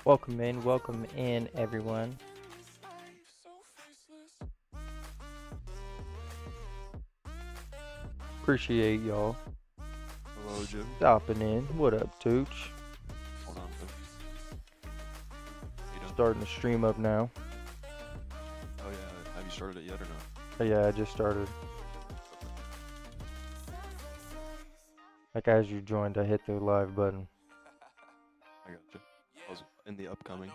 Welcome in, everyone. Appreciate y'all Hello, Jim. stopping in. What up, Tooch? Hold on, Jim. You done? Starting to stream up now. Oh yeah. Have you started it yet or no? Oh, yeah, I just started. Like as you joined, I hit the live button. I got you. I was in the upcoming.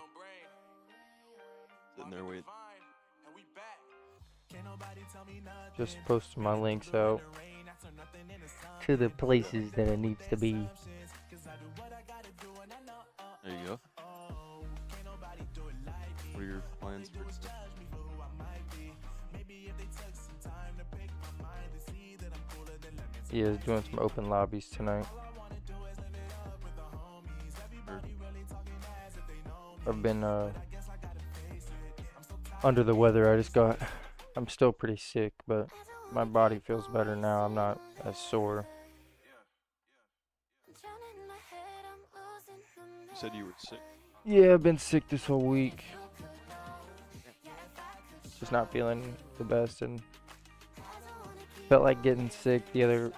Sitting there waiting. Just posting my links out to the places that it needs to be. There you go. What are your plans for today? Yeah, doing some open lobbies tonight. I've been under the weather. I'm still pretty sick, but my body feels better now. I'm not as sore. You said you were sick. Yeah, I've been sick this whole week. Just not feeling the best, and felt like getting sick the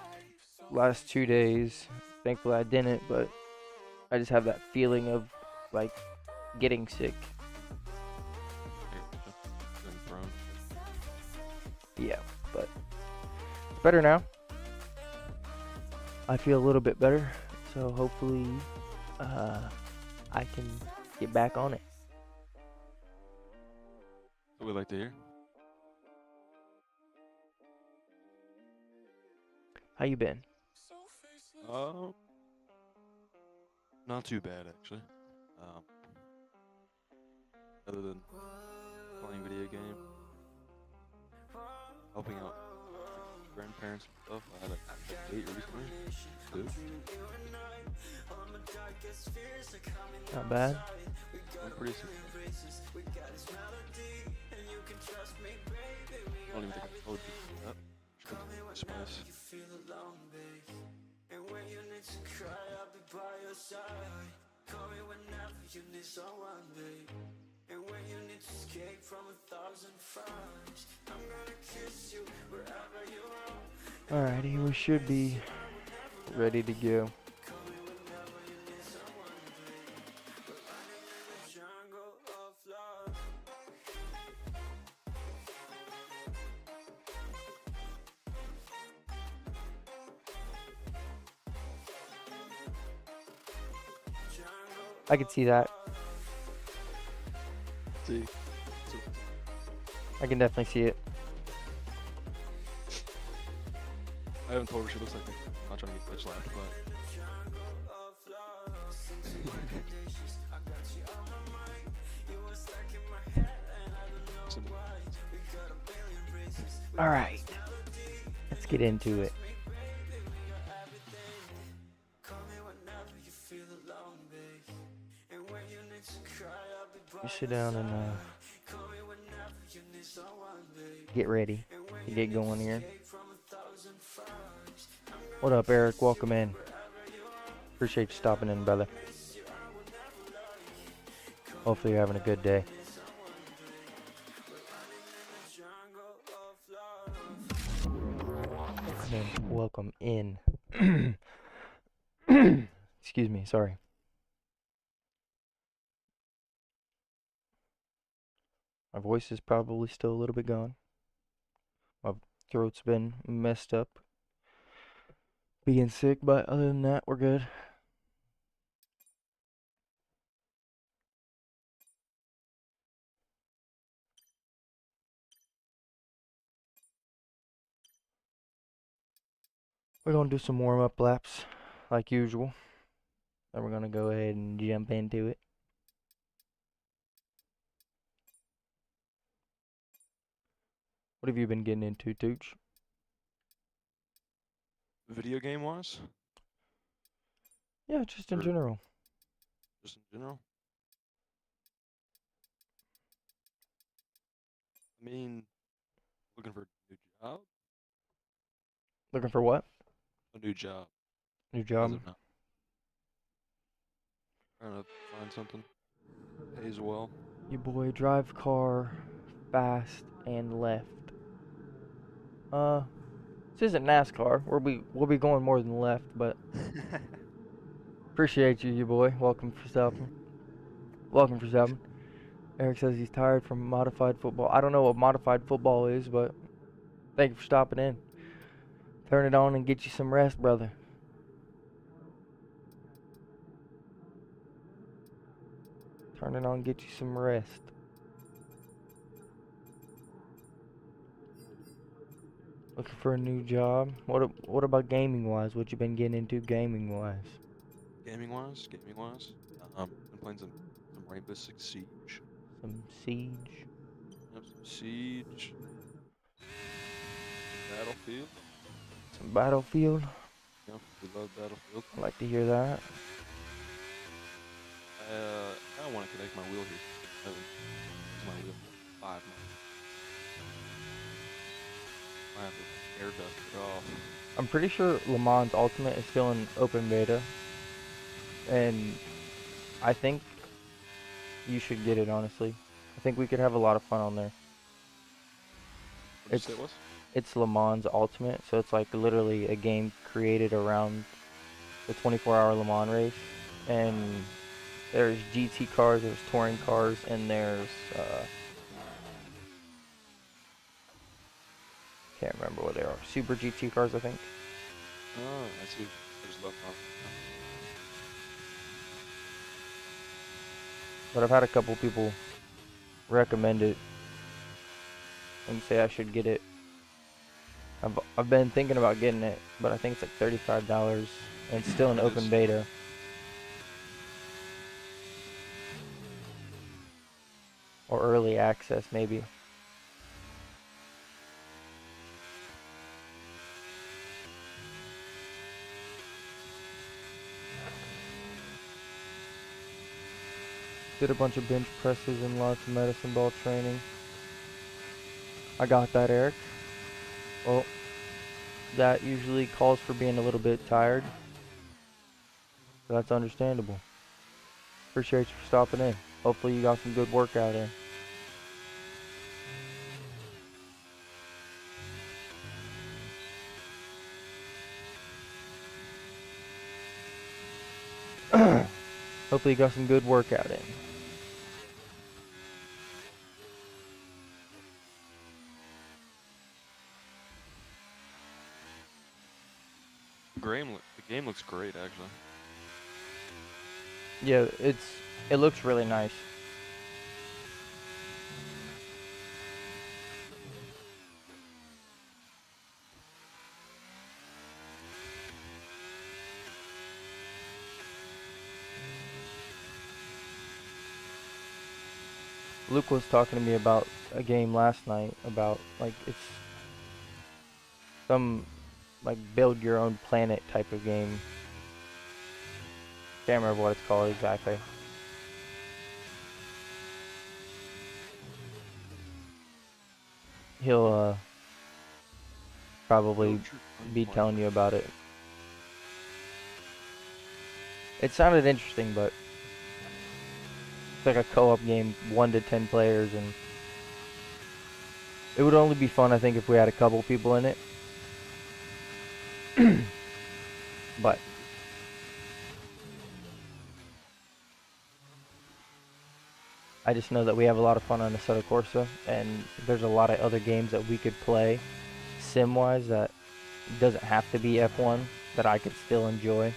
last 2 days. Thankfully I didn't, but I just have that feeling of like getting sick. Feeling prone. Yeah, but it's better now. I feel a little bit better, so hopefully I can get back on it. What we'd like to hear. How you been? Not too bad actually. Other than playing video game, helping out grandparents and stuff. I had a date recently. Dude, Not bad. I'm pretty sick. I don't even think I told you that. Spice. Alrighty, we should be ready to go. I can see that. See. I can definitely see it. I haven't told her she looks like me. I'm not trying to get bitch laughed, but Alright, let's get into it. You sit down and get ready to get going here. What up, Eric? Welcome in. Appreciate you stopping in, brother. Hopefully you're having a good day. And welcome in. Excuse me, sorry. My voice is probably still a little bit gone. My throat's been messed up being sick, but other than that, we're good. We're gonna do some warm-up laps like usual. Then we're gonna go ahead and jump into it. What have you been getting into, Tooch? video game wise, Yeah, just in Or- general. just in general. I mean, looking for a new job. Looking for what? A new job. New As job? of now. Trying to find something. Pays well. Your boy drive car fast and left. Uh, this isn't NASCAR. We'll be going more than left, but appreciate you, your boy. Welcome for stopping. Welcome for stopping. Eric says he's tired from modified football. I don't know what modified football is, but thank you for stopping in. Turn it on and get you some rest, brother. Turn it on and get you some rest. Looking for a new job. What about gaming wise? What you been getting into gaming wise? Gaming wise. Been playing some Rainbow Six Siege. Some Siege. Yep, some Siege. Battlefield. Some Battlefield. Yep, we love Battlefield. I like to hear that. I want to connect my wheel here. I haven't used my wheel for 5 months. I have to air dust it off. I'm pretty sure Le Mans Ultimate is still in open beta, and I think you should get it, honestly. I think we could have a lot of fun on there. What did you say it was? It's Le Mans Ultimate, so it's like literally a game created around the 24-hour Le Mans race, and there's GT cars, there's touring cars, and there's can't remember what they are. Super GT cars, I think. Oh, I see. There's left on. But I've had a couple people recommend it and say I should get it. I've been thinking about getting it, but I think it's like $35 and it's still in open beta. Or early access, maybe. Did a bunch of bench presses and lots of medicine ball training. I got that, Eric. Well, that usually calls for being a little bit tired. So that's understandable. Appreciate you for stopping in. Hopefully you got some good workout in. Hopefully you got some good workout in. The game looks great, actually. Yeah, it looks really nice. Luke was talking to me about a game last night about like it's some like build your own planet type of game. Can't remember what it's called exactly. He'll probably be telling you about it. It sounded interesting, but it's like a co-op game, 1 to 10 players, and it would only be fun, I think, if we had a couple people in it. But I just know that we have a lot of fun on Assetto Corsa, and there's a lot of other games that we could play sim-wise that doesn't have to be F1 that I could still enjoy.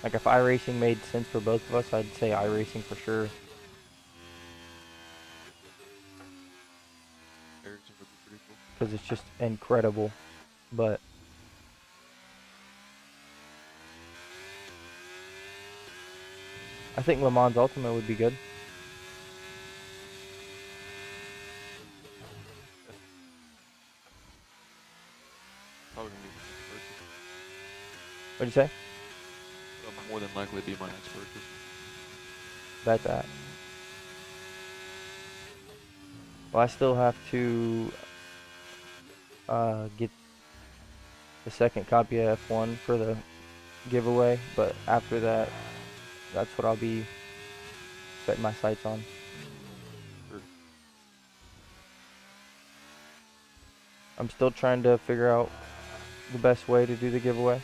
Like if iRacing made sense for both of us, I'd say iRacing for sure. Because it's just incredible, but I think Le Mans Ultimate would be good. Probably gonna be my next purchase. What'd you say? That'll more than likely be my next purchase. Bet that. Well, I still have to get the second copy of F1 for the giveaway, but after that, That's what I'll be setting my sights on. Sure. I'm still trying to figure out the best way to do the giveaway.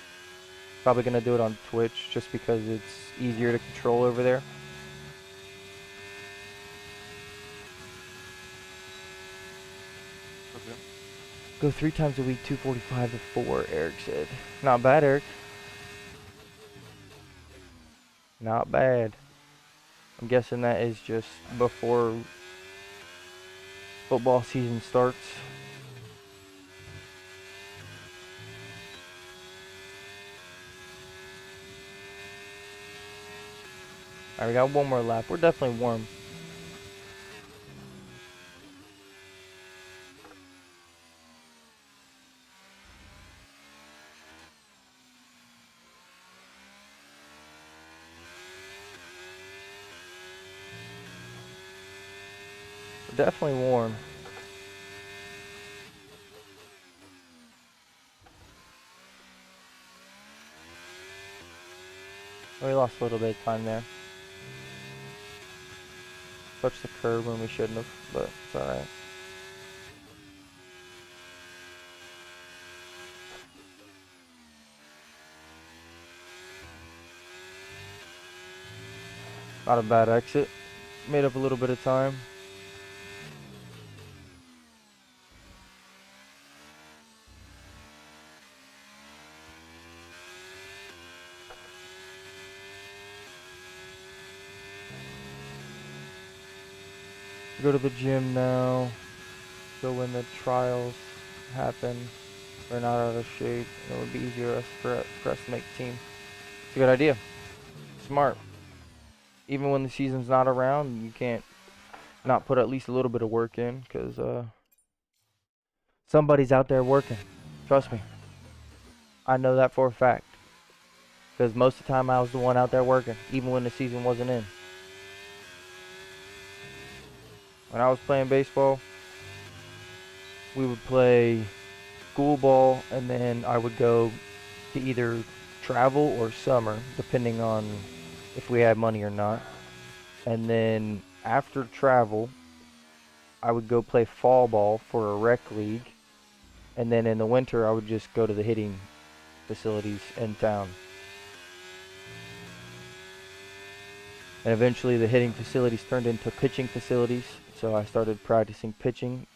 Probably gonna do it on Twitch just because it's easier to control over there. Okay. Go 3 times a week, 2:45 to 4. Eric said. Not bad, Eric. Not bad. I'm guessing that is just before football season starts. Alright, we got one more lap. We're definitely warm. We're definitely warm. We lost a little bit of time there. Touched the curb when we shouldn't have, but it's alright. Not a bad exit. Made up a little bit of time. Go to the gym now. So when the trials happen, we're not out of shape. It would be easier for us to make a team. It's a good idea. Smart. Even when the season's not around, you can't not put at least a little bit of work in, because somebody's out there working. Trust me. I know that for a fact. Because most of the time I was the one out there working, even when the season wasn't in. When I was playing baseball, we would play school ball, and then I would go to either travel or summer, depending on if we had money or not. And then after travel, I would go play fall ball for a rec league. And then in the winter, I would just go to the hitting facilities in town. And eventually the hitting facilities turned into pitching facilities. So I started practicing pitching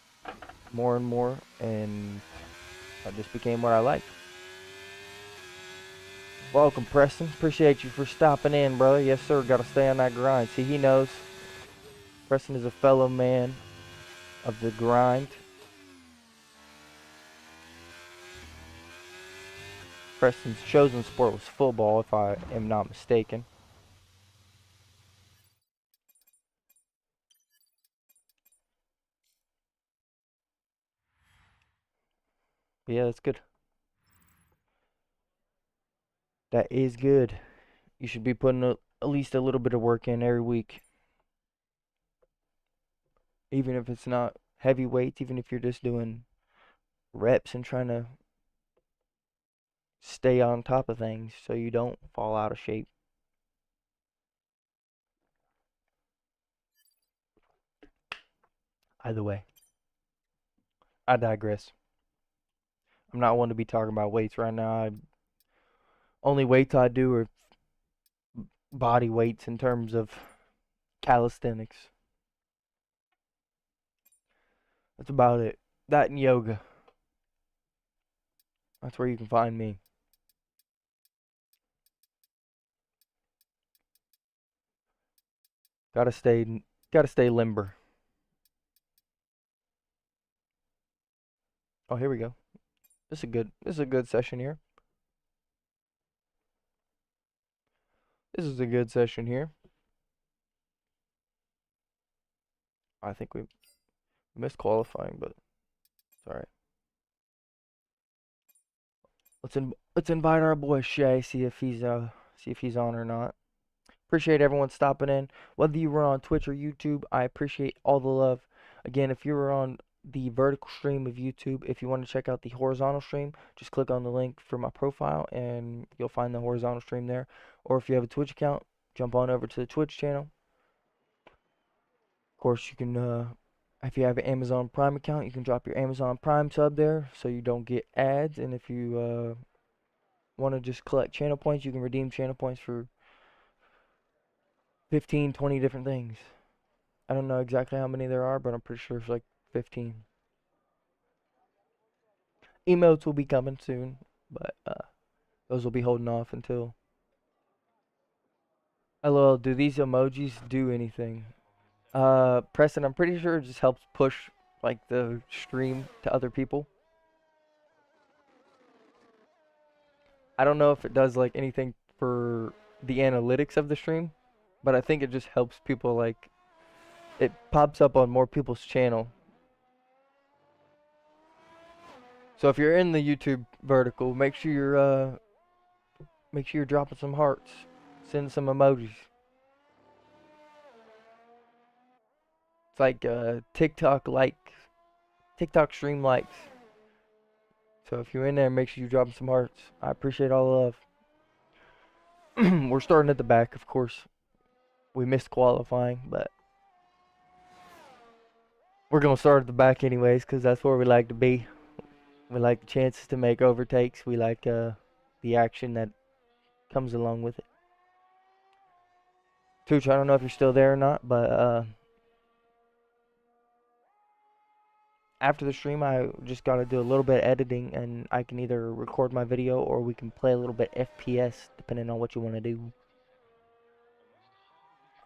more and more, and that just became what I liked. Welcome, Preston. Appreciate you for stopping in, brother. Yes, sir. Got to stay on that grind. See, he knows. Preston is a fellow man of the grind. Preston's chosen sport was football, if I am not mistaken. But yeah, that's good. That is good. You should be putting at least a little bit of work in every week. Even if it's not heavy weights, even if you're just doing reps and trying to stay on top of things so you don't fall out of shape. Either way, I digress. I'm not one to be talking about weights right now. Only weights I do are body weights in terms of calisthenics. That's about it. That and yoga. That's where you can find me. Gotta stay, gotta stay limber. Oh, here we go. This is a good session here. This is a good session here. I think we missed qualifying, but it's all right. Let's invite our boy Shay. See if he's on or not. Appreciate everyone stopping in. Whether you were on Twitch or YouTube, I appreciate all the love. Again, if you were on the vertical stream of YouTube, if you want to check out the horizontal stream, just click on the link for my profile and you'll find the horizontal stream there. Or if you have a Twitch account, jump on over to the Twitch channel. Of course, you can, if you have an Amazon Prime account, you can drop your Amazon Prime sub there so you don't get ads. And if you want to just collect channel points, you can redeem channel points for 15, 20 different things. I don't know exactly how many there are, but I'm pretty sure it's like 15. Emotes will be coming soon, but those will be holding off until. LOL, do these emojis do anything? Preston, I'm pretty sure it just helps push like the stream to other people. I don't know if it does like anything for the analytics of the stream, but I think it just helps people, like it pops up on more people's channel. So if you're in the YouTube vertical, make sure you're dropping some hearts, send some emojis. It's like TikTok stream likes. So if you're in there, make sure you drop some hearts. I appreciate all the love. We're starting at the back, of course. We missed qualifying, but we're gonna start at the back anyways, because that's where we like to be. We like the chances to make overtakes. We like the action that comes along with it. Tooch, I don't know if you're still there or not, but after the stream, I just got to do a little bit of editing, and I can either record my video or we can play a little bit FPS, depending on what you want to do.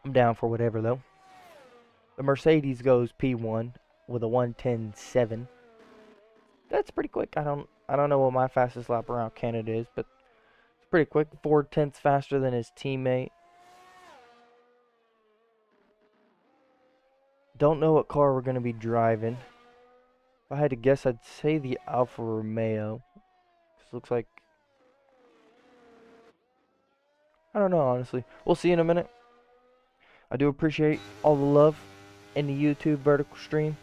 I'm down for whatever, though. The Mercedes goes P1 with a 1:10.7. That's pretty quick. I don't know what my fastest lap around Canada is, but it's pretty quick. 4/10 faster than his teammate. Don't know what car we're going to be driving. If I had to guess, I'd say the Alfa Romeo. This looks like... I don't know, honestly. We'll see in a minute. I do appreciate all the love in the YouTube vertical stream.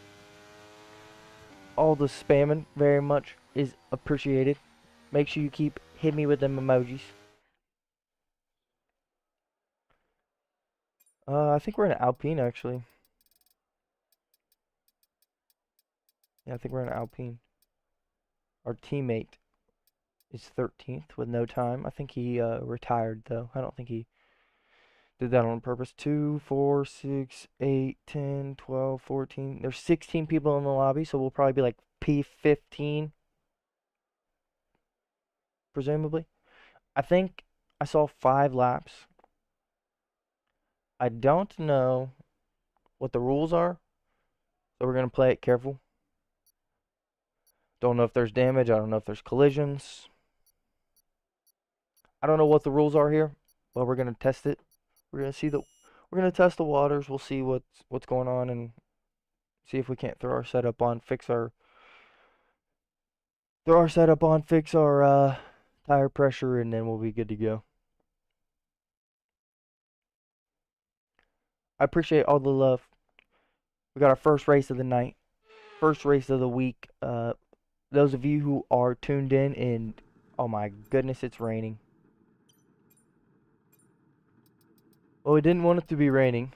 All the spamming very much is appreciated. Make sure you keep hitting me with them emojis. I think we're in Alpine, actually. Yeah, I think we're in Alpine. Our teammate is 13th with no time. I think he retired, though. I don't think he did that on purpose. 2, 4, 6, 8, 10, 12, 14. There's 16 people in the lobby, so we'll probably be like P15, presumably. I think I saw 5 laps. I don't know what the rules are, so we're going to play it careful. Don't know if there's damage. I don't know if there's collisions. I don't know what the rules are here, but we're going to test it. We're going to test the waters. We'll see what's going on and see if we can't throw our setup on, fix our tire pressure, and then we'll be good to go. I appreciate all the love. We got our first race of the night, first race of the week. Those of you who are tuned in, and oh my goodness, it's raining. Well, we didn't want it to be raining.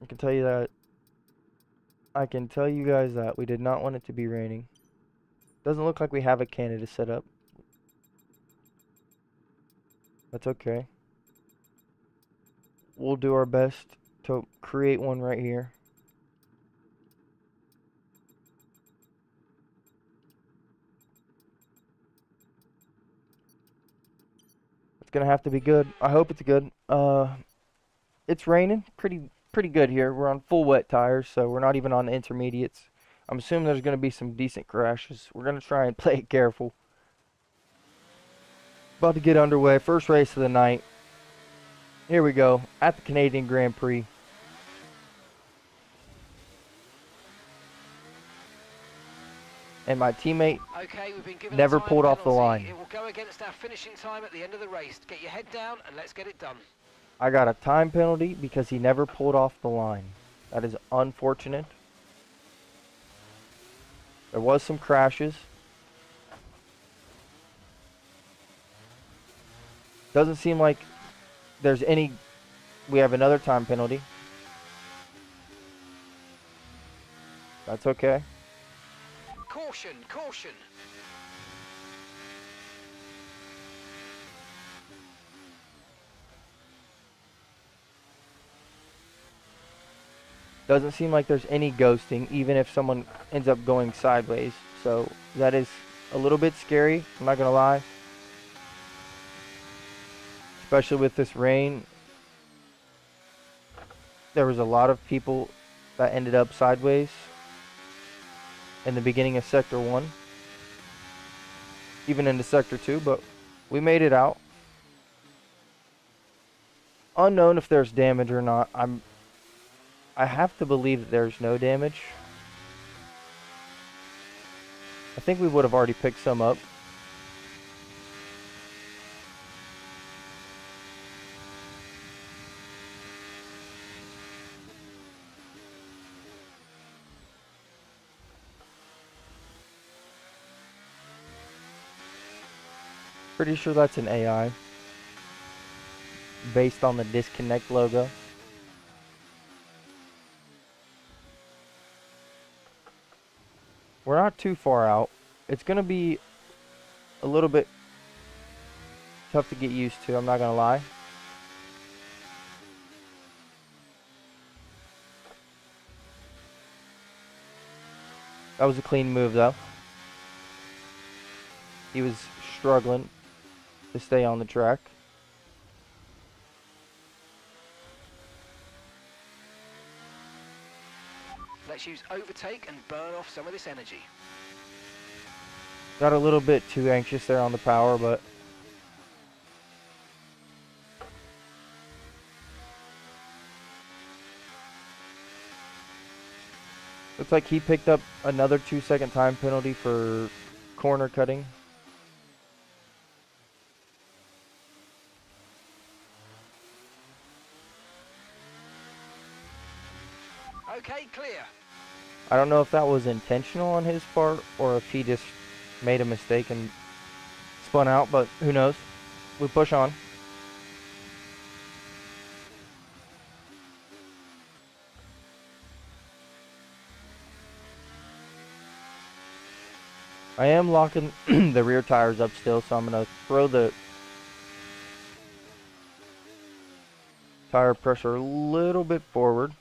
I can tell you that. I can tell you guys that we did not want it to be raining. Doesn't look like we have a Canada set up. That's okay. We'll do our best to create one right here. It's gonna have to be good. I hope it's good. It's raining pretty good here. We're on full wet tires, so we're not even on the intermediates. I'm assuming there's gonna be some decent crashes. We're gonna try and play it careful. About to get underway. First race of the night. Here we go at the Canadian Grand Prix. And my teammate never pulled off the line. It will go against our finishing time at the end of the race. Get your head down and let's get it done. I got a time penalty because he never pulled off the line. That is unfortunate. There was some crashes. Doesn't seem like there's any, we have another time penalty. That's okay. Caution, caution. Doesn't seem like there's any ghosting, even if someone ends up going sideways. So that is a little bit scary, I'm not gonna lie. Especially with this rain. There was a lot of people that ended up sideways in the beginning of Sector 1. Even into Sector 2, but we made it out. Unknown if there's damage or not. I have to believe that there's no damage. I think we would have already picked some up. Pretty sure that's an AI. Based on the disconnect logo. We're not too far out. It's going to be a little bit tough to get used to, I'm not going to lie. That was a clean move though. He was struggling to stay on the track. Let's use overtake and burn off some of this energy. Got a little bit too anxious there on the power, but looks like he picked up another 2-second time penalty for corner cutting. Okay, clear. I don't know if that was intentional on his part or if he just made a mistake and spun out, but who knows? We push on. I am locking the rear tires up still, so I'm going to throw the tire pressure a little bit forward.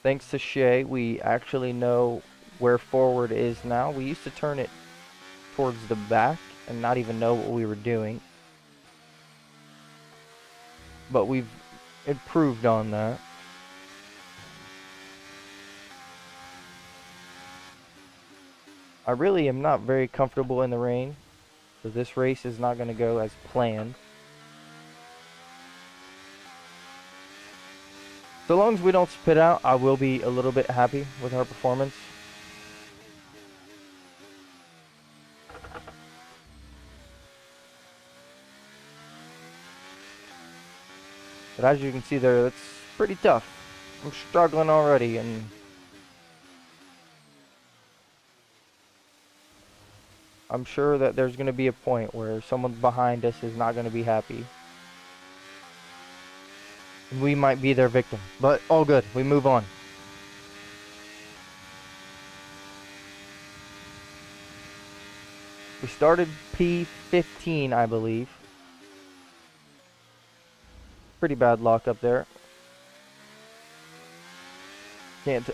Thanks to Shay, we actually know where forward is now. We used to turn it towards the back and not even know what we were doing. But we've improved on that. I really am not very comfortable in the rain, so this race is not going to go as planned. So long as we don't spit out, I will be a little bit happy with our performance. But as you can see there, it's pretty tough. I'm struggling already, and I'm sure that there's going to be a point where someone behind us is not going to be happy. We might be their victim, but all good. We move on. We started P15, I believe. Pretty bad lock up there.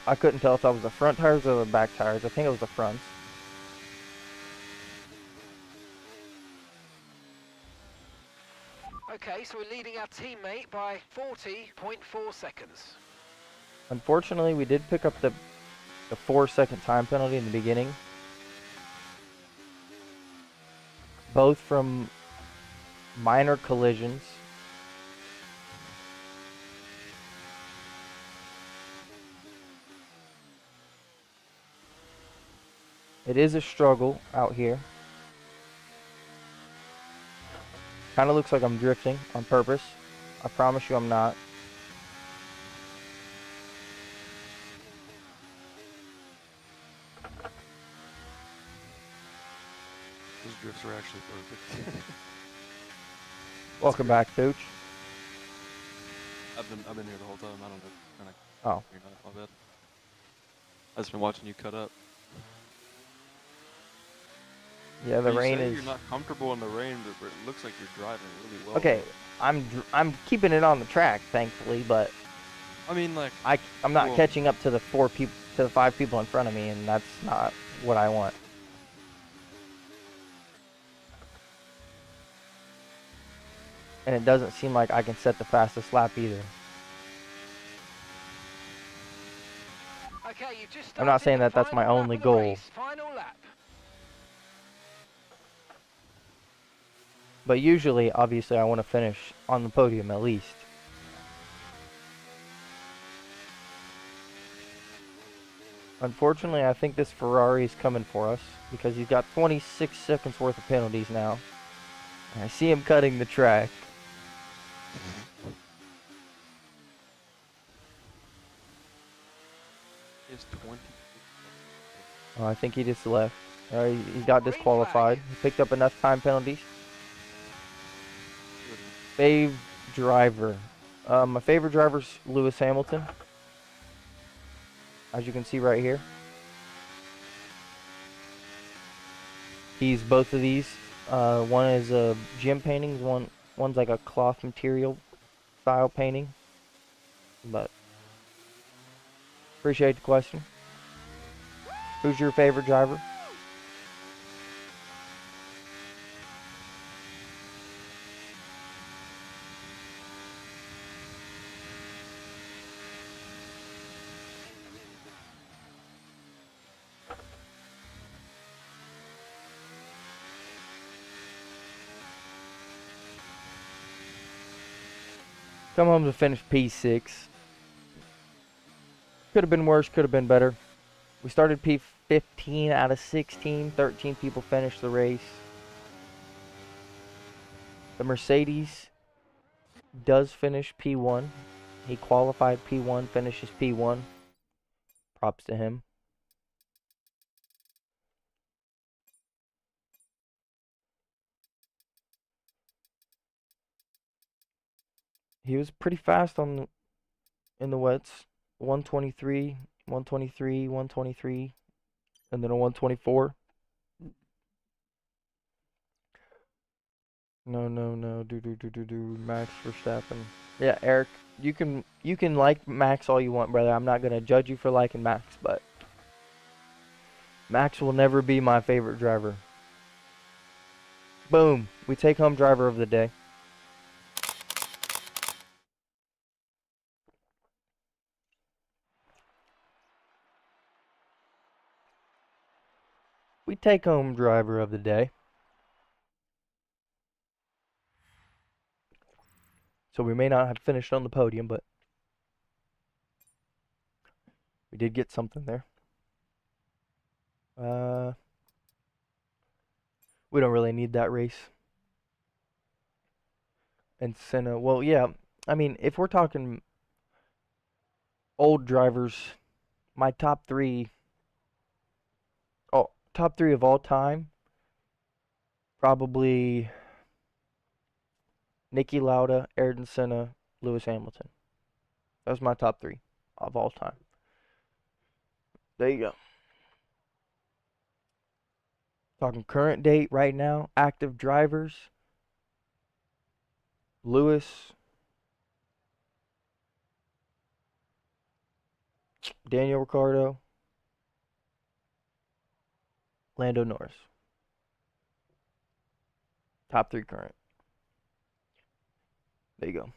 I couldn't tell if that was the front tires or the back tires. I think it was the fronts. Okay, so we're leading our teammate by 40.4 seconds. Unfortunately, we did pick up the 4-second time penalty in the beginning. Both from minor collisions. It is a struggle out here. Kind of looks like I'm drifting on purpose. I promise you I'm not. Those drifts are actually perfect. Welcome back, Coach. I've been here the whole time. I don't know. Kind of. Oh. You're not my bad. I've just been watching you cut up. Yeah, the You rain say is. you're not comfortable in the rain, but it looks like you're driving really well. Okay, I'm keeping it on the track, thankfully, but I mean, like I'm not well, catching up to the 5 people in front of me, and that's not what I want. And it doesn't seem like I can set the fastest lap either. Okay, you've just I'm not saying started that that's the my final lap only of the goal. race. Final lap. But usually, obviously, I want to finish on the podium at least. Unfortunately, I think this Ferrari is coming for us because he's got 26 seconds worth of penalties now. And I see him cutting the track. it's 20. Oh, I think he just left. He got disqualified. He picked up enough time penalties. Fave driver. My favorite driver's Lewis Hamilton. As you can see right here. He's both of these. One is gym paintings. One's like a cloth material style painting. But appreciate the question. Who's your favorite driver? Come home to finish P6. Could have been worse, could have been better. We started P15 out of 16. 13 people finished the race. The Mercedes does finish P1. He qualified P1, finishes P1. Props to him. He was pretty fast in the wets. 123, 123, 123, and then a 124. No. Do. Max Verstappen. Yeah, Eric, you can like Max all you want, brother. I'm not gonna judge you for liking Max, but Max will never be my favorite driver. Boom. We take home driver of the day. We take home driver of the day. So we may not have finished on the podium, but we did get something there. We don't really need that race. And Senna, well, yeah. I mean, if we're talking old drivers, my top three of all time, probably Niki Lauda, Ayrton Senna, Lewis Hamilton. That was my top 3 of all time. There you go. Talking current date right now, active drivers. Lewis, Daniel Ricciardo, Lando Norris. Top 3 current. There you go.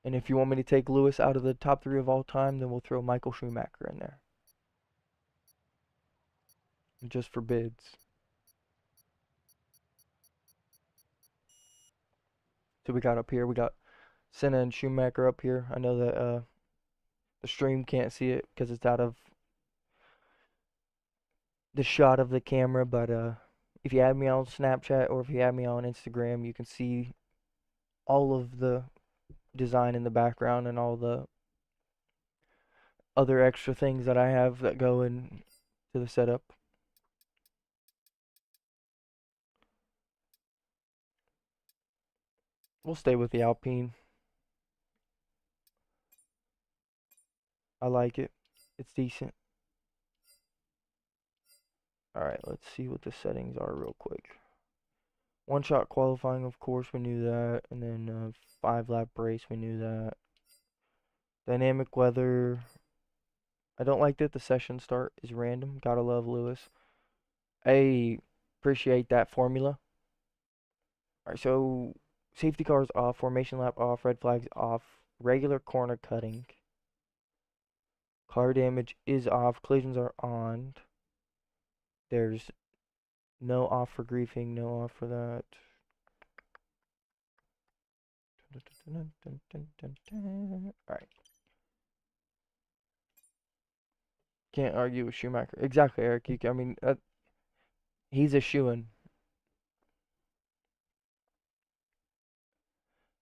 And if you want me to take Lewis out of the top 3 of all time, then we'll throw Michael Schumacher in there. Just for bids. So we got up here, we got Senna and Schumacher up here. I know that the stream can't see it because it's out of the shot of the camera, but if you add me on Snapchat or if you add me on Instagram, you can see all of the design in the background and all the other extra things that I have that go into the setup. We'll stay with the Alpine. I like it. It's decent. Alright, let's see what the settings are real quick. One shot qualifying, of course, we knew that. And then 5-lap race, we knew that. Dynamic weather. I don't like that the session start is random. Gotta love Lewis. I appreciate that formula. Alright, so safety cars off, formation lap off, red flags off, regular corner cutting. Car damage is off, collisions are on. There's no off for griefing, no off for that. Alright. Can't argue with Schumacher. Exactly, Eric. I mean, he's a shoo-in.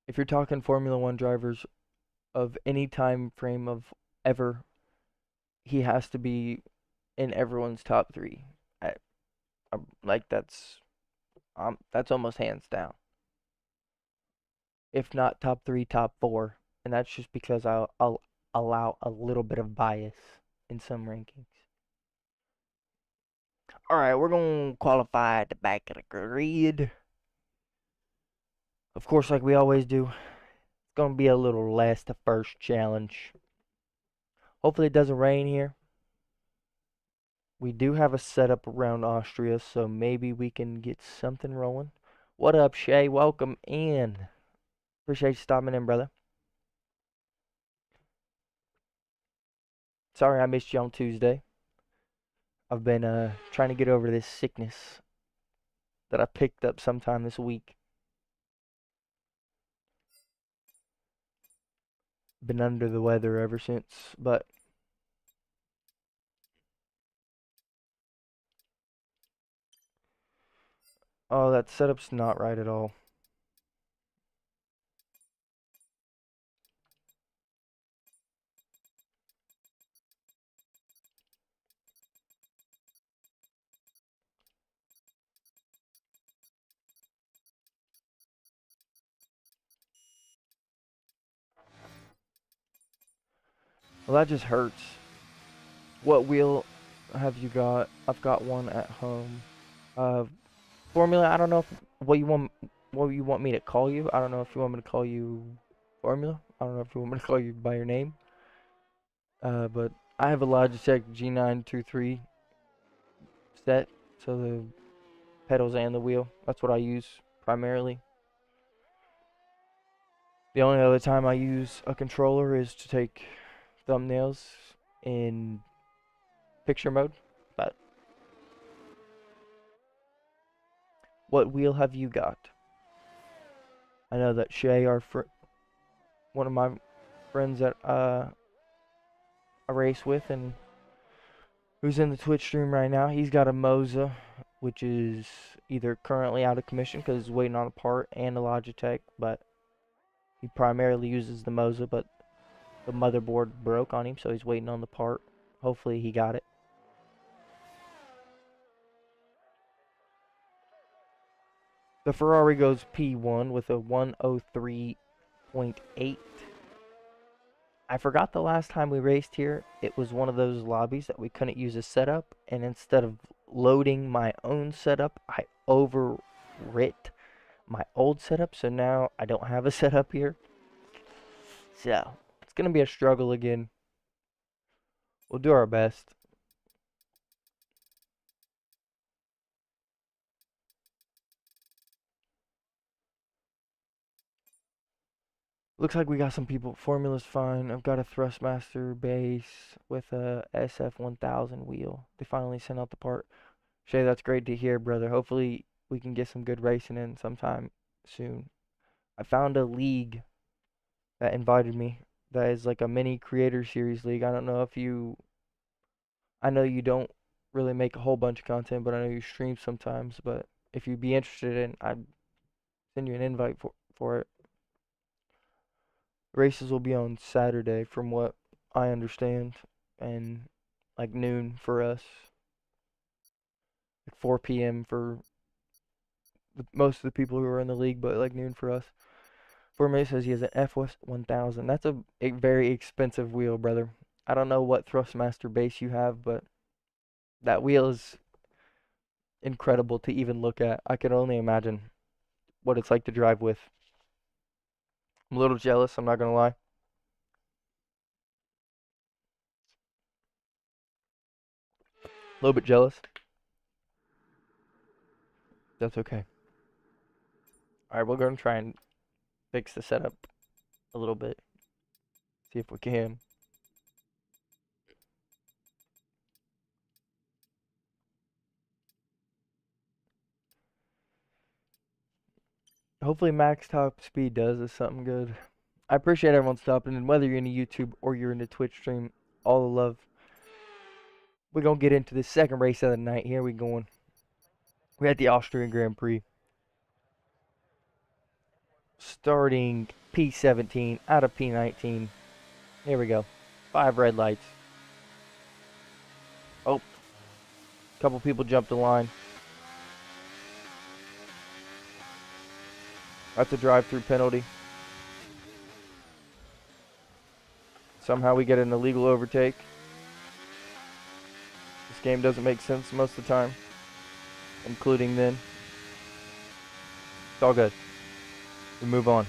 If you're talking Formula One drivers of any time frame of ever, he has to be in everyone's top three. Like that's almost hands down. If not top three, top four, and that's just because I'll allow a little bit of bias in some rankings. All right, we're gonna qualify at the back of the grid. Of course, like we always do, it's gonna be a little less the first challenge. Hopefully, it doesn't rain here. We do have a setup around Austria, so maybe we can get something rolling. What up, Shay? Welcome in. Appreciate you stopping in, brother. Sorry I missed you on Tuesday. I've been trying to get over this sickness that I picked up sometime this week. Been under the weather ever since, but oh, that setup's not right at all. Well, that just hurts. What wheel have you got? I've got one at home. Formula. I don't know what you want me to call you. I don't know if you want me to call you Formula. I don't know if you want me to call you by your name. But I have a Logitech G923 set, so the pedals and the wheel. That's what I use primarily. The only other time I use a controller is to take thumbnails in picture mode. But what wheel have you got? I know that Shay, one of my friends that I race with and who's in the Twitch stream right now, he's got a Moza, which is either currently out of commission because he's waiting on a part, and a Logitech, but he primarily uses the Moza, but the motherboard broke on him, so he's waiting on the part. Hopefully he got it. The Ferrari goes P1 with a 103.8. I forgot the last time we raced here, it was one of those lobbies that we couldn't use a setup, and instead of loading my own setup, I overwrit my old setup, so now I don't have a setup here. So, it's going to be a struggle again. We'll do our best. Looks like we got some people. Formula's fine. I've got a Thrustmaster base with a SF1000 wheel. They finally sent out the part. Shay, that's great to hear, brother. Hopefully we can get some good racing in sometime soon. I found a league that invited me. That is like a mini creator series league. I don't know if you... I know you don't really make a whole bunch of content, but I know you stream sometimes. But if you'd be interested in, I'd send you an invite for it. Races will be on Saturday, from what I understand, and like noon for us, like 4 p.m. for most of the people who are in the league, but like noon for us. Forme says he has an F1000. That's a very expensive wheel, brother. I don't know what Thrustmaster base you have, but that wheel is incredible to even look at. I can only imagine what it's like to drive with. I'm a little jealous, I'm not gonna lie. A little bit jealous. That's okay. Alright, we're gonna try and fix the setup a little bit. See if we can. Hopefully max top speed does us something good. I appreciate everyone stopping, and whether you're in a YouTube or you're in a Twitch stream, all the love. We're gonna get into the second race of the night. Here we going. We're at the Austrian Grand Prix. Starting P17 out of P19. Here we go. 5 red lights. Oh. A couple people jumped the line. That's a drive-through penalty. Somehow we get an illegal overtake. This game doesn't make sense most of the time, including then. It's all good. We move on.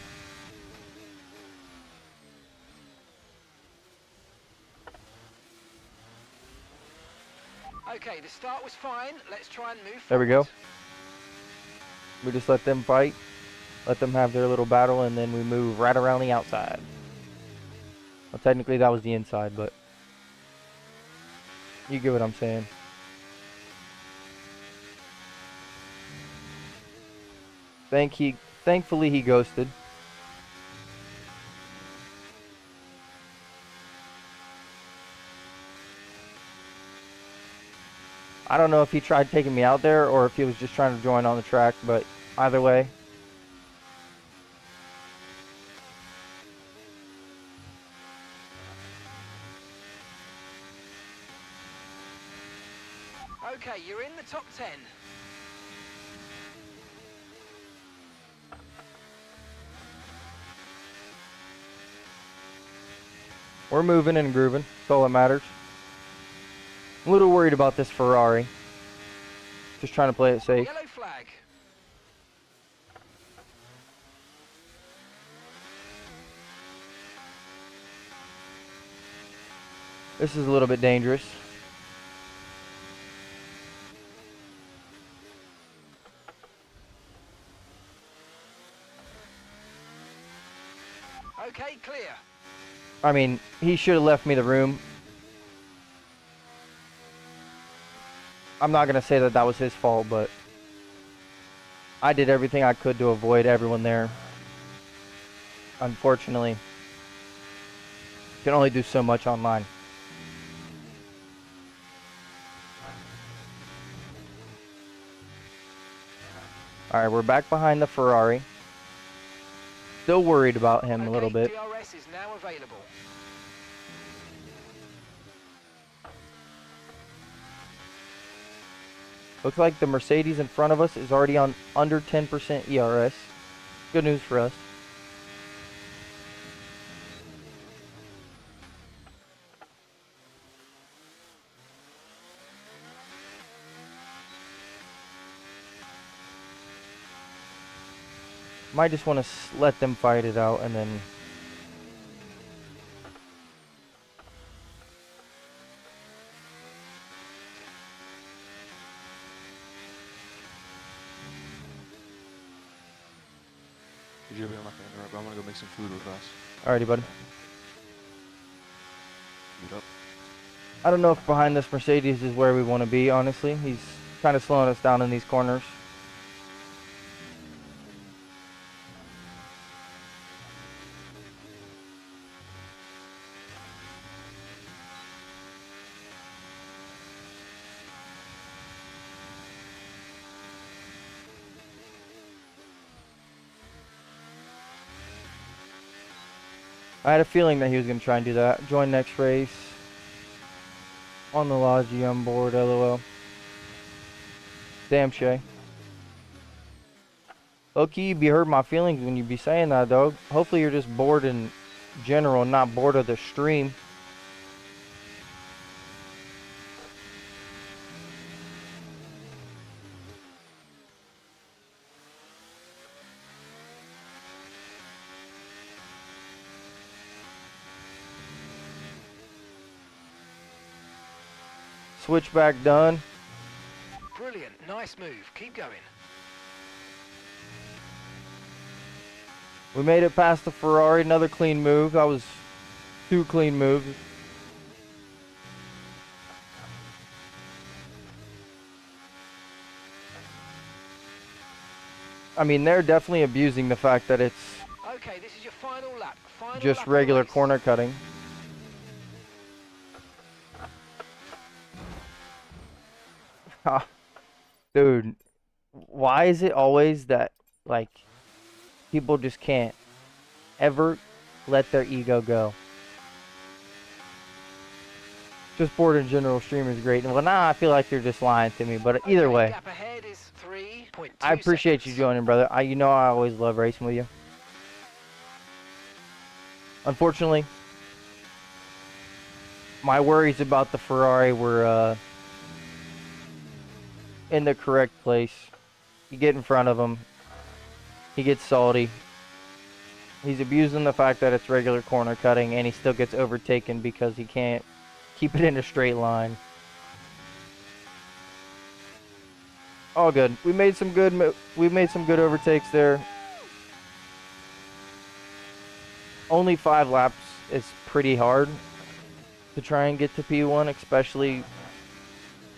Okay, the start was fine. Let's try and move There we go. forward. We just let them fight, let them have their little battle, and then we move right around the outside. Well, technically that was the inside, but you get what I'm saying. Thankfully he ghosted. I don't know if he tried taking me out there or if he was just trying to join on the track, but either way. Okay, you're in the top 10. We're moving and grooving. That's all that matters. I'm a little worried about this Ferrari. Just trying to play it safe. Yellow flag. This is a little bit dangerous. Okay, clear. I mean, he should have left me the room. I'm not going to say that that was his fault, but I did everything I could to avoid everyone there. Unfortunately, you can only do so much online. Alright, we're back behind the Ferrari. Still worried about him a little bit. DRS is now available. Looks like the Mercedes in front of us is already on under 10% ERS. Good news for us. Might just want to let them fight it out and then... I'm not gonna interrupt, but I'm gonna go make some food real fast. Alrighty, bud. Meet up. I don't know if behind this Mercedes is where we want to be, honestly. He's kind of slowing us down in these corners. I had a feeling that he was going to try and do that. Join next race. On the Logi on board, LOL. Damn Shay. Low-key, you be hurt my feelings when you be saying that, dog. Hopefully you're just bored in general, not bored of the stream. Switchback done. Brilliant, nice move. Keep going. We made it past the Ferrari, another clean move. That was 2 clean moves. I mean, they're definitely abusing the fact that it's Okay, this is your final lap. Final just lap of the regular race. corner cutting. Dude, why is it always that, like, people just can't ever let their ego go? Just bored in general, stream is great. Well, now I feel like you're just lying to me, but either Okay, way, gap ahead is 3.2 I appreciate you seconds. joining, brother. You know I always love racing with you. Unfortunately, my worries about the Ferrari were in the correct place. You get in front of him, he gets salty. He's abusing the fact that it's regular corner cutting, and he still gets overtaken because he can't keep it in a straight line. All good. We made some good overtakes there. Only 5 laps is pretty hard to try and get to P1, especially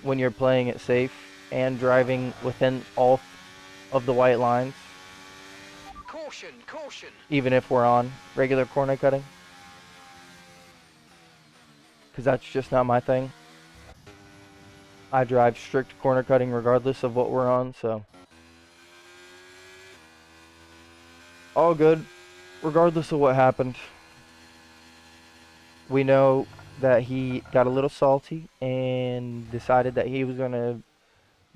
when you're playing it safe and driving within all of the white lines. Caution, caution. Even if we're on regular corner cutting, because that's just not my thing. I drive strict corner cutting regardless of what we're on, so all good regardless of what happened. We know that he got a little salty and decided that he was going to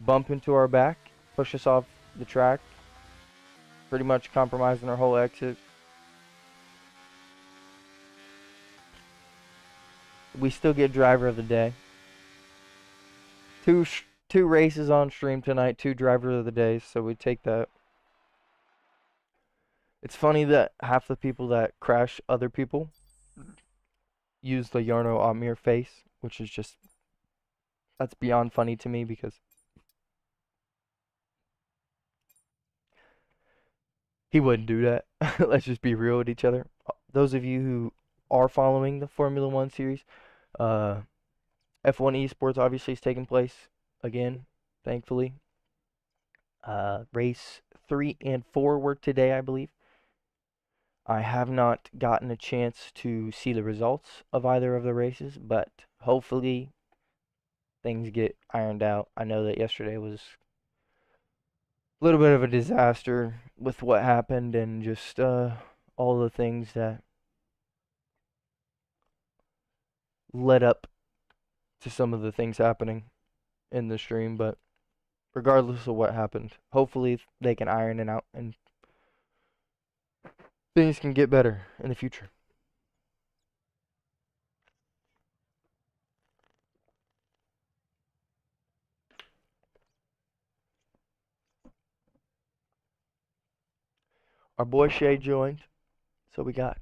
bump into our back, push us off the track, pretty much compromising our whole exit. We still get driver of the day. Two races on stream tonight, 2 driver of the days, so we take that. It's funny that half the people that crash other people use the Yarno Amir face, which is just, that's beyond funny to me because he wouldn't do that. Let's just be real with each other. Those of you who are following the Formula One series, F1 Esports obviously is taking place again, thankfully. Race 3 and 4 were today, I believe. I have not gotten a chance to see the results of either of the races, but hopefully things get ironed out. I know that yesterday was a little bit of a disaster with what happened and just all the things that led up to some of the things happening in the stream, but regardless of what happened, hopefully they can iron it out and things can get better in the future. Our boy Shay joined, so we got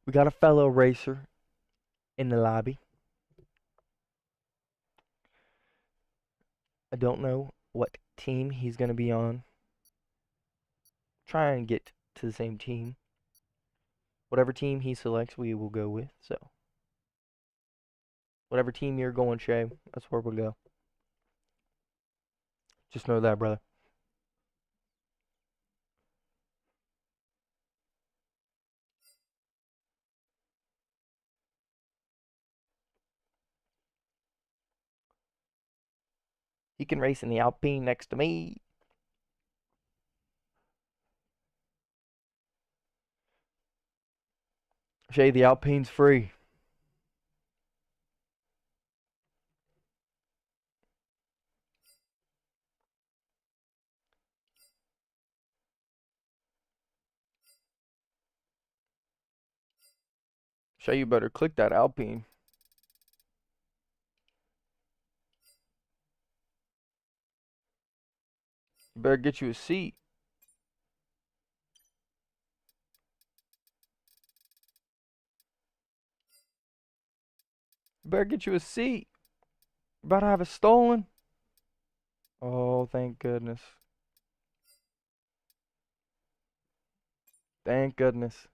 a fellow racer in the lobby. I don't know what team he's gonna be on. Try and get to the same team. Whatever team he selects, we will go with. So, whatever team you're going, Shay, that's where we'll go. Just know that, brother. He can race in the Alpine next to me. Shay, the Alpine's free. Shay, you better click that Alpine. You better get you a seat. You better get you a seat. You about to have it stolen. Oh, thank goodness. Thank goodness.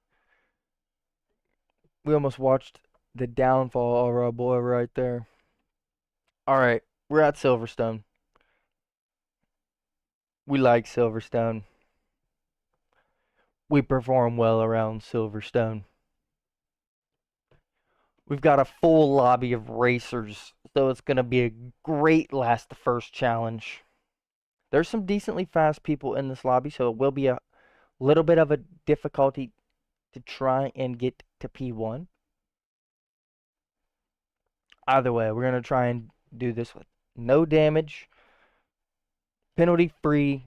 We almost watched the downfall of our boy right there. Alright, we're at Silverstone. We like Silverstone. We perform well around Silverstone. We've got a full lobby of racers, so it's going to be a great last first challenge. There's some decently fast people in this lobby, so it will be a little bit of a difficulty to try and get to P1. Either way, we're going to try and do this with no damage, penalty free,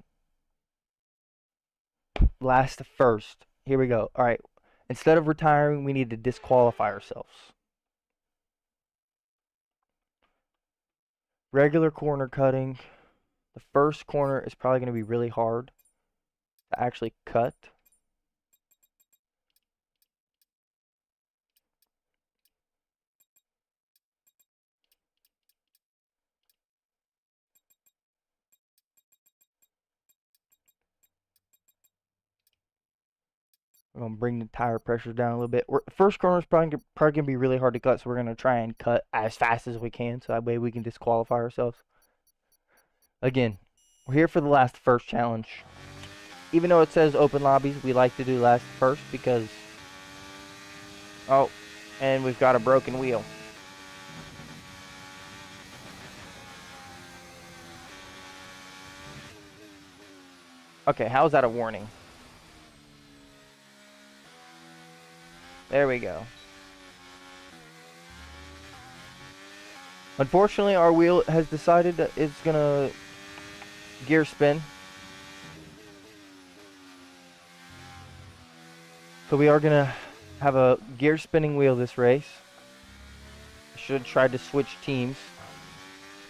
last first. Here we go. All right. Instead of retiring, we need to disqualify ourselves. Regular corner cutting. The first corner is probably going to be really hard to actually cut. We're going to bring the tire pressure down a little bit. First corner is probably going to be really hard to cut, so we're going to try and cut as fast as we can, so that way we can disqualify ourselves. Again, we're here for the last first challenge. Even though it says open lobbies, we like to do last first because... Oh, and we've got a broken wheel. Okay, how's that a warning? There we go. Unfortunately, our wheel has decided that it's gonna gear spin. So we are gonna have a gear spinning wheel this race. Should try to switch teams.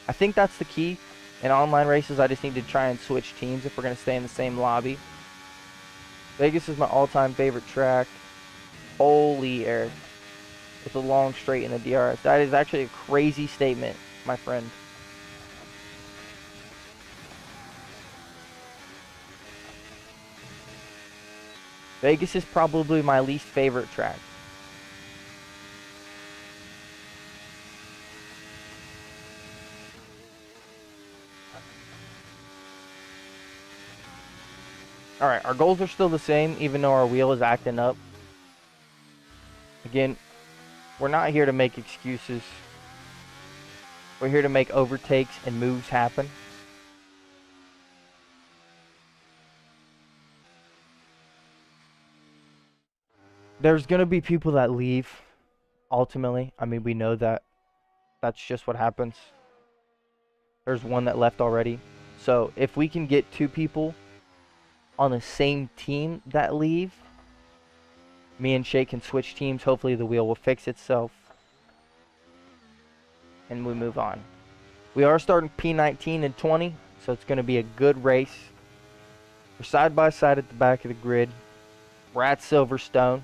I think that's the key. In online races, I just need to try and switch teams if we're gonna stay in the same lobby. Vegas is my all-time favorite track. Holy Eric. With a long straight in the DRS. That is actually a crazy statement, my friend. Vegas is probably my least favorite track. Alright, our goals are still the same, even though our wheel is acting up. Again, we're not here to make excuses. We're here to make overtakes and moves happen. There's going to be people that leave, ultimately. I mean, we know that. That's just what happens. There's one that left already. So, if we can get 2 people on the same team that leave, me and Shay can switch teams. Hopefully the wheel will fix itself. And we move on. We are starting P19 and 20, so it's going to be a good race. We're side by side at the back of the grid. We're at Silverstone.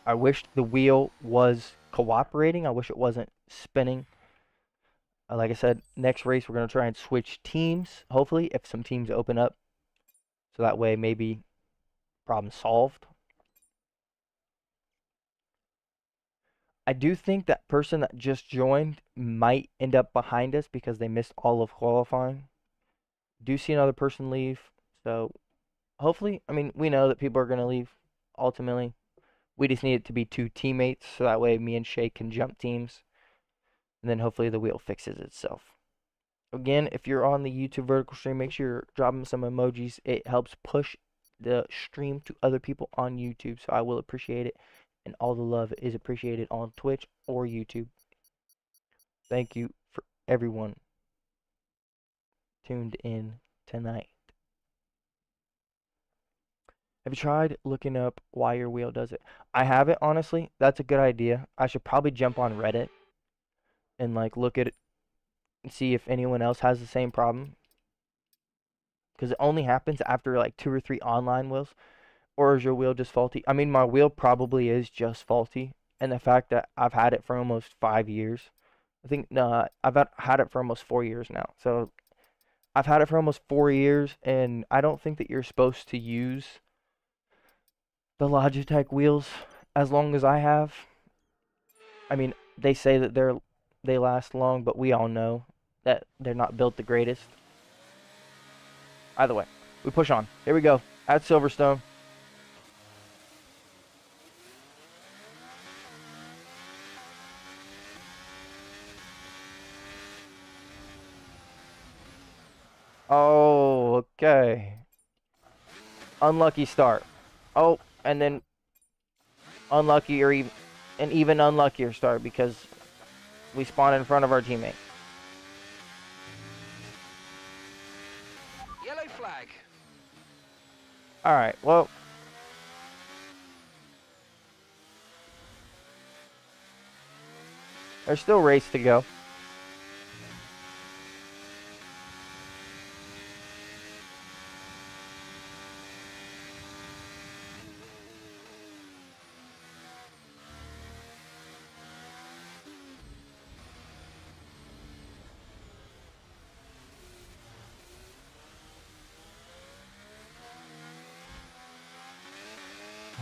I wish the wheel was cooperating. I wish it wasn't spinning. Like I said, next race we're going to try and switch teams, hopefully, if some teams open up. So that way maybe problem solved. I do think that person that just joined might end up behind us because they missed all of qualifying. Do see another person leave. So hopefully, I mean, we know that people are going to leave ultimately. We just need it to be 2 teammates, so that way me and Shay can jump teams. And then hopefully the wheel fixes itself. Again, if you're on the YouTube vertical stream, make sure you're dropping some emojis. It helps push the stream to other people on YouTube, so I will appreciate it. And all the love is appreciated on Twitch or YouTube. Thank you for everyone tuned in tonight. Have you tried looking up why your wheel does it? I haven't, honestly. That's a good idea. I should probably jump on Reddit and like look at it and see if anyone else has the same problem. Because it only happens after like 2 or 3 online wheels. Or is your wheel just faulty? I mean, my wheel probably is just faulty. And the fact that I've had it for almost 5 years. I think, no, I've had it for almost 4 years now. So I've had it for almost 4 years. And I don't think that you're supposed to use the Logitech wheels as long as I have. I mean, they say that they last long, but we all know that they're not built the greatest. Either way, we push on. Here we go. At Silverstone. Oh, okay. Unlucky start. Oh, and then unlucky or even an even unluckier start because we spawned in front of our teammate. Yellow flag. All right. Well, there's still race to go.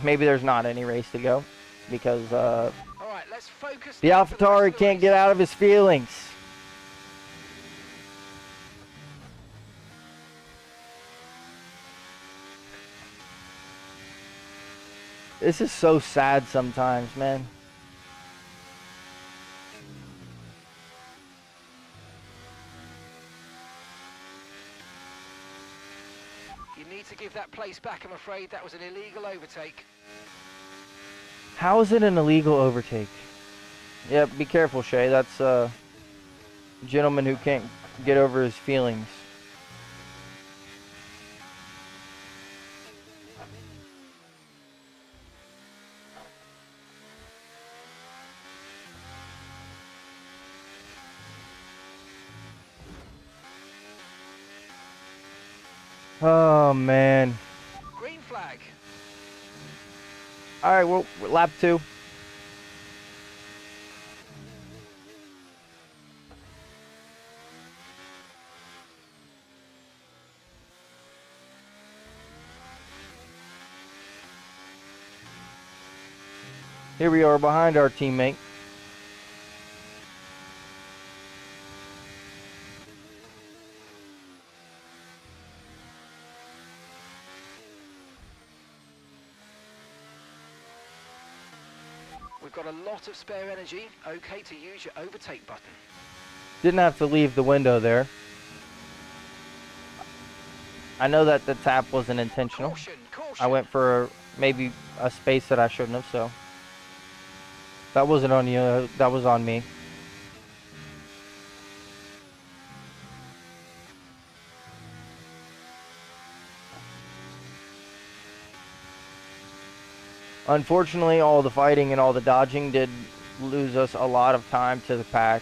Maybe there's not any race to go because All right, let's focus. the now for the rest AlphaTauri of the can't race. get out of his feelings. This is so sad sometimes, man. You need to give that place back, I'm afraid. That was an illegal overtake. How is it an illegal overtake? Yeah, be careful, Shay. That's a gentleman who can't get over his feelings. Oh, man. Green flag. All right, well, lap 2. Here we are behind our teammate. We've got a lot of spare energy. Okay to use your overtake button. Didn't have to leave the window there. I know that the tap wasn't intentional. Caution, caution. I went for maybe a space that I shouldn't have, so that wasn't on you, that was on me. Unfortunately, all the fighting and all the dodging did lose us a lot of time to the pack.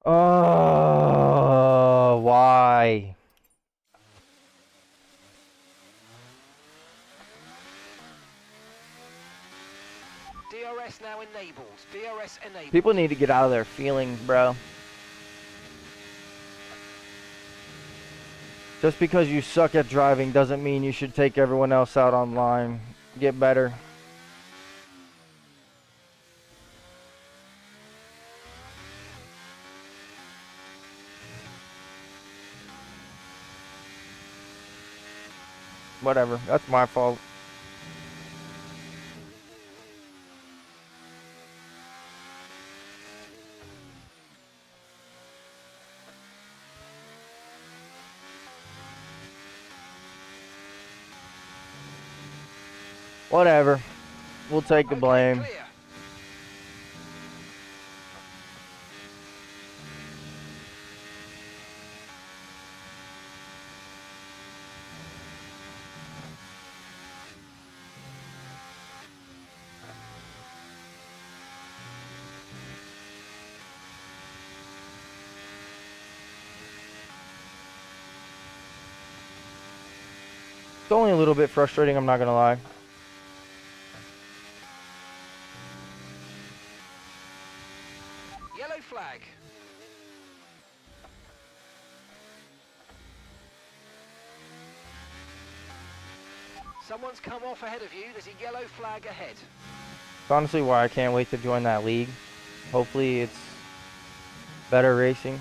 Oh, why? DRS now enabled. DRS enabled. People need to get out of their feelings, bro. Just because you suck at driving doesn't mean you should take everyone else out online. Get better. Whatever, that's my fault. Whatever. We'll take the Okay, blame. clear. It's only a little bit frustrating, I'm not gonna lie. Yellow flag. Someone's come off ahead of you. There's a yellow flag ahead. It's honestly why I can't wait to join that league. Hopefully it's better racing.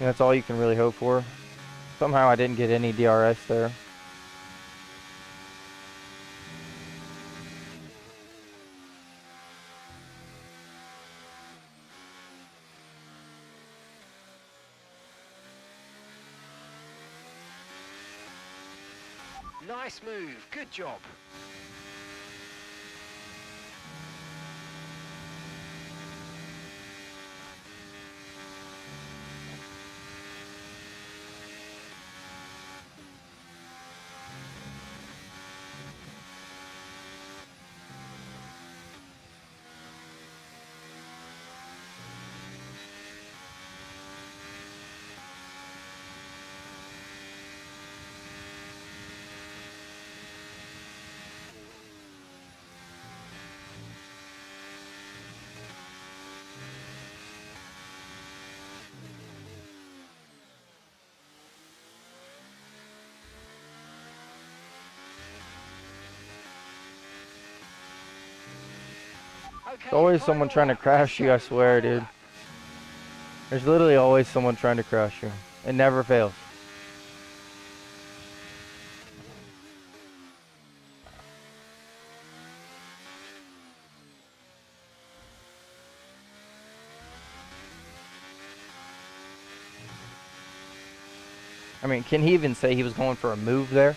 And that's all you can really hope for. Somehow I didn't get any DRS there. Nice move. Good job. Okay, There's always someone trying to crash you, I swear, dude. There's literally always someone trying to crash you. It never fails. I mean, can he even say he was going for a move there?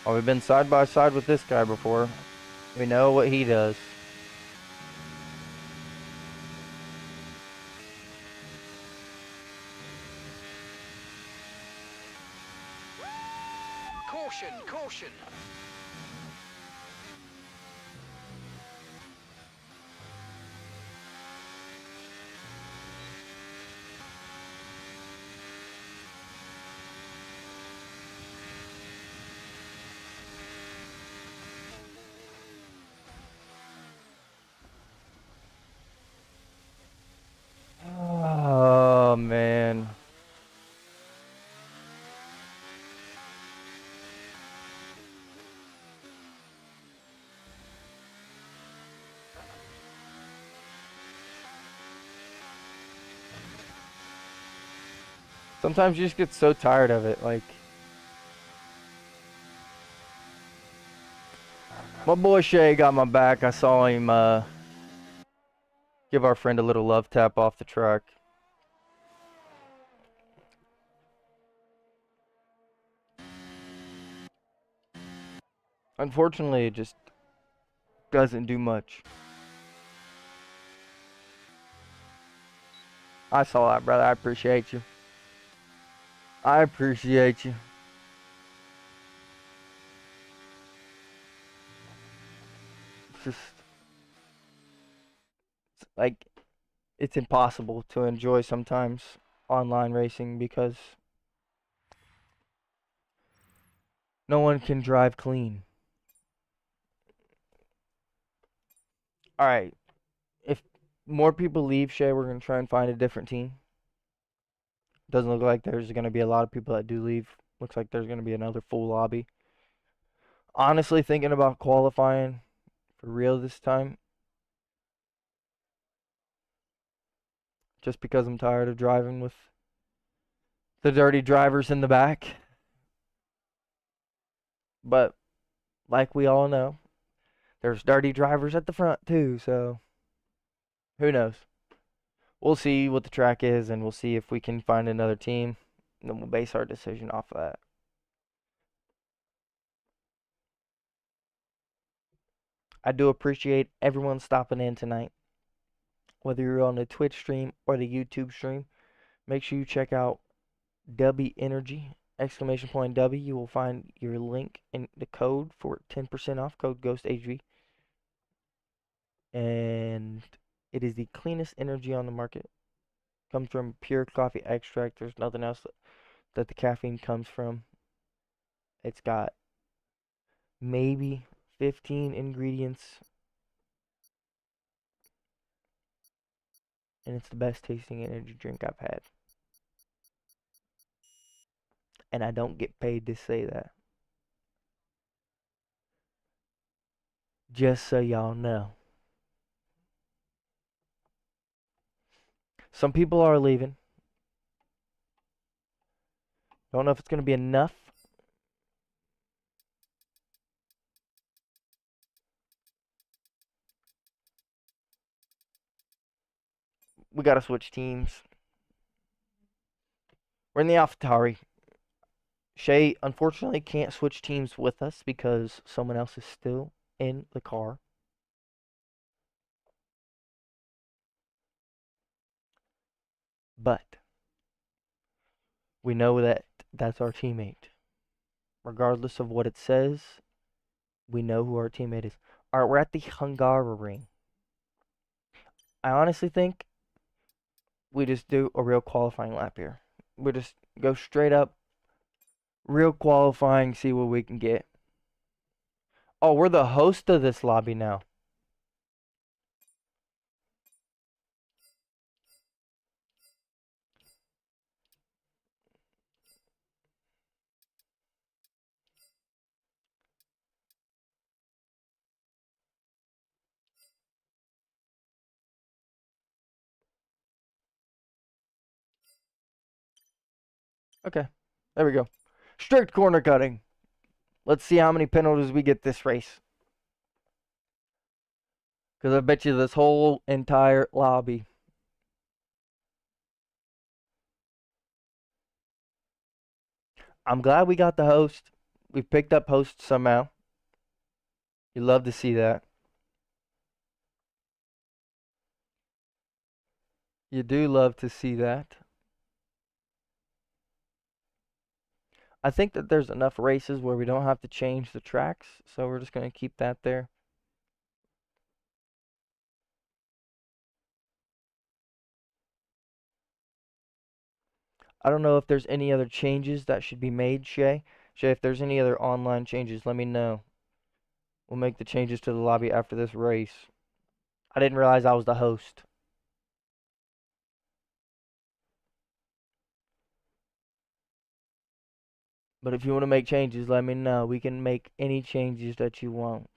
Oh, we've been side by side with this guy before. We know what he does. Caution, caution. Oh, man. Sometimes you just get so tired of it, like... My boy Shay got my back. I saw him give our friend a little love tap off the truck. Unfortunately, it just doesn't do much. I saw that, brother. I appreciate you. I appreciate you. It's just... like, it's impossible to enjoy sometimes online racing because no one can drive clean. Alright, if more people leave, Shay, we're going to try and find a different team. Doesn't look like there's going to be a lot of people that do leave. Looks like there's going to be another full lobby. Honestly, thinking about qualifying for real this time. Just because I'm tired of driving with the dirty drivers in the back. But like we all know, there's dirty drivers at the front too, so who knows? We'll see what the track is, and we'll see if we can find another team, and then we'll base our decision off of that. I do appreciate everyone stopping in tonight. Whether you're on the Twitch stream or the YouTube stream, make sure you check out W Energy, !W. You will find your link in the code for 10% off, code GHOSTHV. And it is the cleanest energy on the market. Comes from pure coffee extract. There's nothing else that the caffeine comes from. It's got maybe 15 ingredients, and it's the best tasting energy drink I've had. And I don't get paid to say that. Just so y'all know. Some people are leaving. Don't know if it's going to be enough. We got to switch teams. We're in the AlphaTauri. Shay, unfortunately, can't switch teams with us because someone else is still in the car. But we know that that's our teammate. Regardless of what it says, we know who our teammate is. Alright, we're at the Hungaroring. I honestly think we just do a real qualifying lap here. We just go straight up, real qualifying, see what we can get. Oh, we're the host of this lobby now. Okay, there we go. Strict corner cutting. Let's see how many penalties we get this race. Because I bet you this whole entire lobby. I'm glad we got the host. We picked up hosts somehow. You love to see that. You do love to see that. I think that there's enough races where we don't have to change the tracks, so we're just going to keep that there. I don't know if there's any other changes that should be made, Shay. Shay, if there's any other online changes, let me know. We'll make the changes to the lobby after this race. I didn't realize I was the host. But if you want to make changes, let me know. We can make any changes that you want.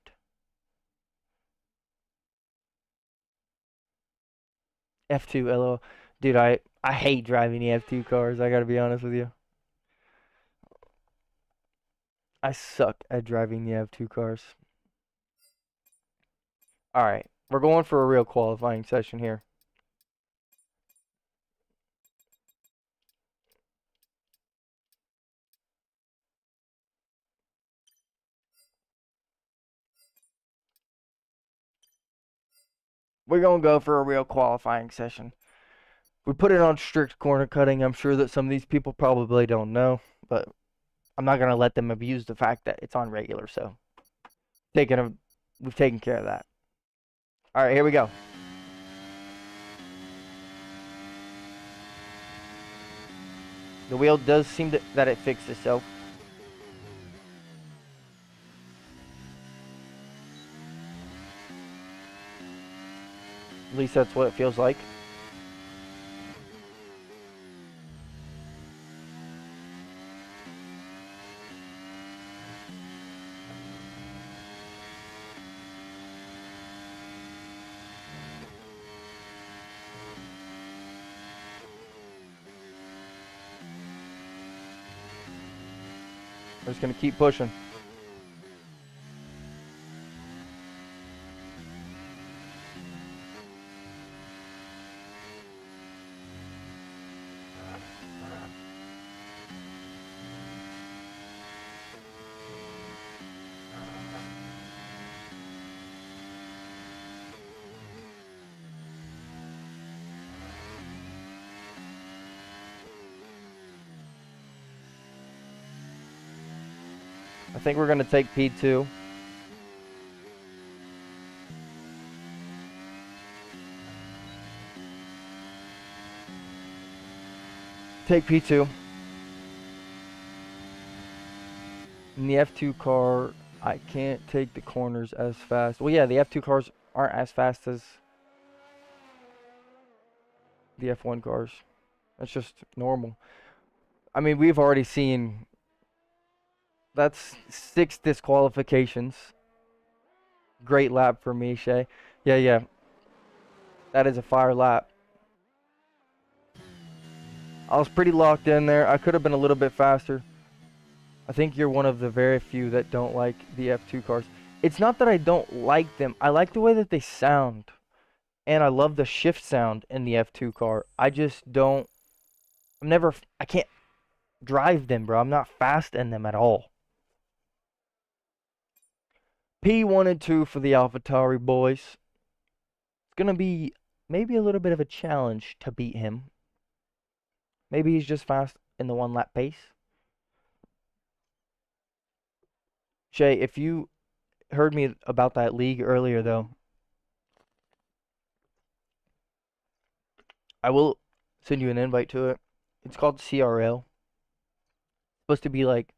F2, LO. Dude, I hate driving the F2 cars. I gotta be honest with you. I suck at driving the F2 cars. Alright, we're going for a real qualifying session here. We're going to go for a real qualifying session. We put it on strict corner cutting. I'm sure that some of these people probably don't know, but I'm not going to let them abuse the fact that it's on regular, so we've taken care of that. All right, here we go. The wheel does seem that it fixed itself. At least that's what it feels like. We're just gonna keep pushing. I think we're gonna take P2. Take P2. In the F2 car, I can't take the corners as fast. Well, yeah, the F2 cars aren't as fast as the F1 cars. That's just normal. I mean, we've already seen that's 6 disqualifications. Great lap for me, Shay. Yeah. That is a fire lap. I was pretty locked in there. I could have been a little bit faster. I think you're one of the very few that don't like the F2 cars. It's not that I don't like them. I like the way that they sound. And I love the shift sound in the F2 car. I just don't... I can't drive them, bro. I'm not fast in them at all. P1 and 2 for the AlphaTauri boys. It's going to be maybe a little bit of a challenge to beat him. Maybe he's just fast in the 1 lap pace. Shay, if you heard me about that league earlier, though, I will send you an invite to it. It's called CRL. It's supposed to be like,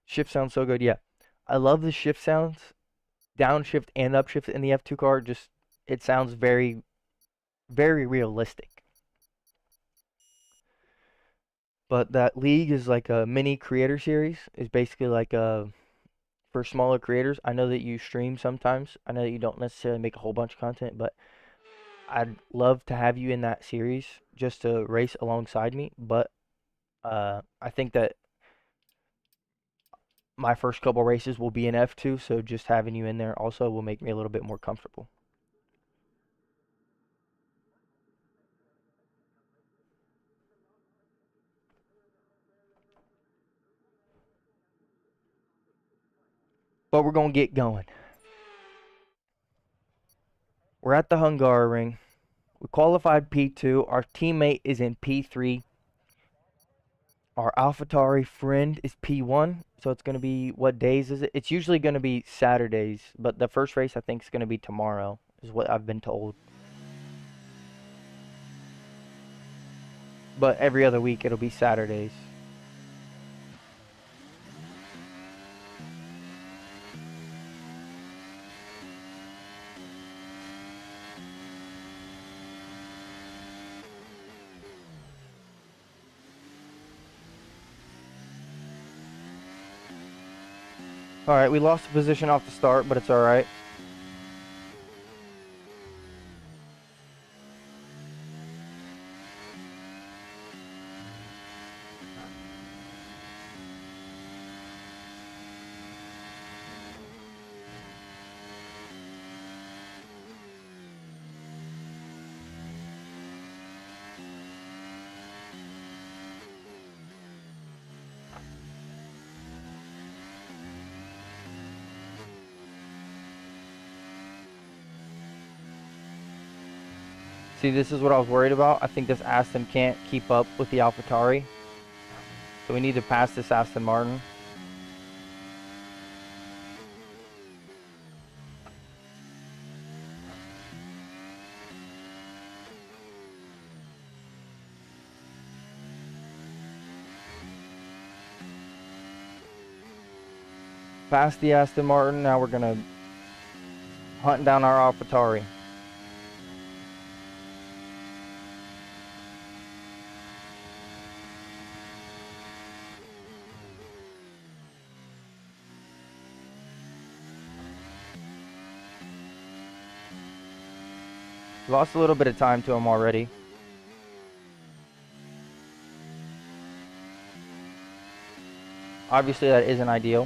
shift sounds so good. Yeah, I love the shift sounds. Downshift and upshift in the F2 car. Just, it sounds very, very realistic. But that league is like a mini creator series. It's basically like for smaller creators. I know that you stream sometimes. I know that you don't necessarily make a whole bunch of content, but I'd love to have you in that series just to race alongside me. But I think that my first couple races will be in F2, so just having you in there also will make me a little bit more comfortable. But we're going to get going. We're at the Hungaroring. We qualified P2. Our teammate is in P3. Our AlphaTauri friend is P1. So it's going to be, what days is it? It's usually going to be Saturdays. But the first race I think is going to be tomorrow, is what I've been told. But every other week it'll be Saturdays. Alright, we lost the position off the start, but it's alright. See, this is what I was worried about. I think this Aston can't keep up with the AlphaTauri. So we need to pass this Aston Martin. Past the Aston Martin, now we're going to hunt down our AlphaTauri. Lost a little bit of time to him already. Obviously, that isn't ideal.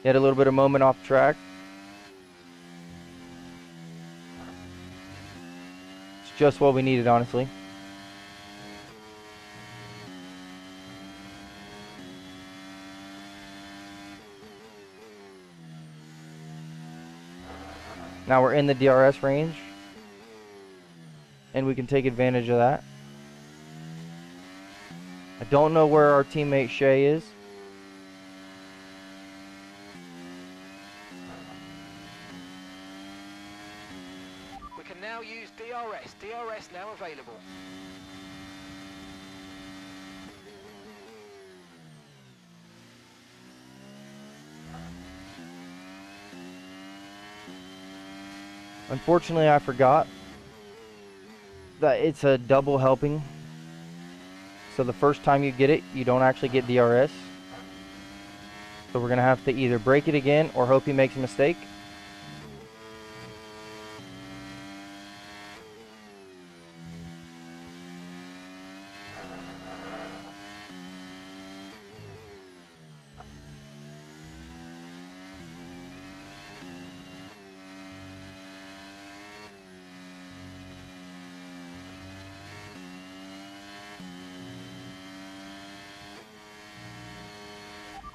He had a little bit of moment off track. It's just what we needed, honestly. Now we're in the DRS range, and we can take advantage of that. I don't know where our teammate Shay is. We can now use DRS. DRS now available. Unfortunately, I forgot that it's a double helping. So the first time you get it, you don't actually get DRS. So we're going to have to either break it again or hope he makes a mistake.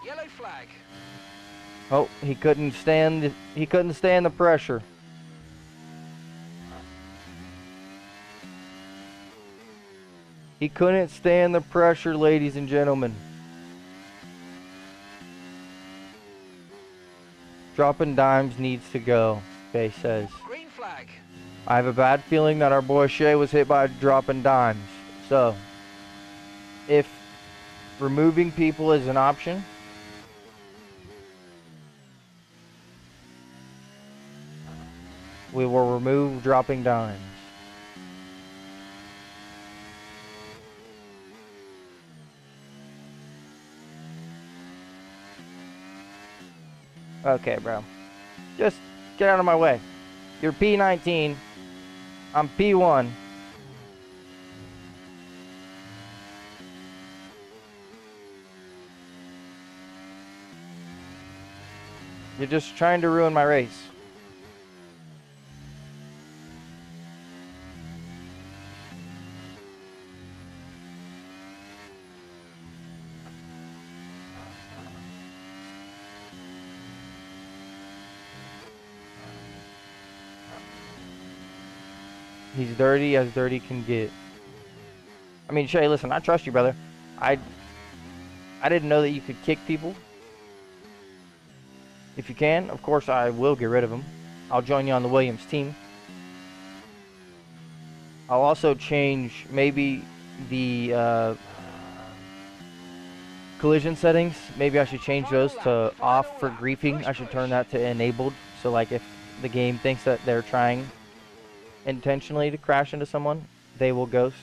Yellow flag. Oh, he couldn't stand the pressure. He couldn't stand the pressure, ladies and gentlemen. Dropping dimes needs to go, Faye says. Green flag. I have a bad feeling that our boy Shay was hit by dropping dimes. So, if removing people is an option, we will remove dropping dimes. Okay, bro. Just get out of my way. You're P19. I'm P1. You're just trying to ruin my race. He's dirty as dirty can get. I mean, Shay, listen, I trust you, brother. I didn't know that you could kick people. If you can, of course, I will get rid of them. I'll join you on the Williams team. I'll also change maybe the collision settings. Maybe I should change those to off for griefing. I should turn that to enabled. So like if the game thinks that they're trying intentionally to crash into someone, they will ghost.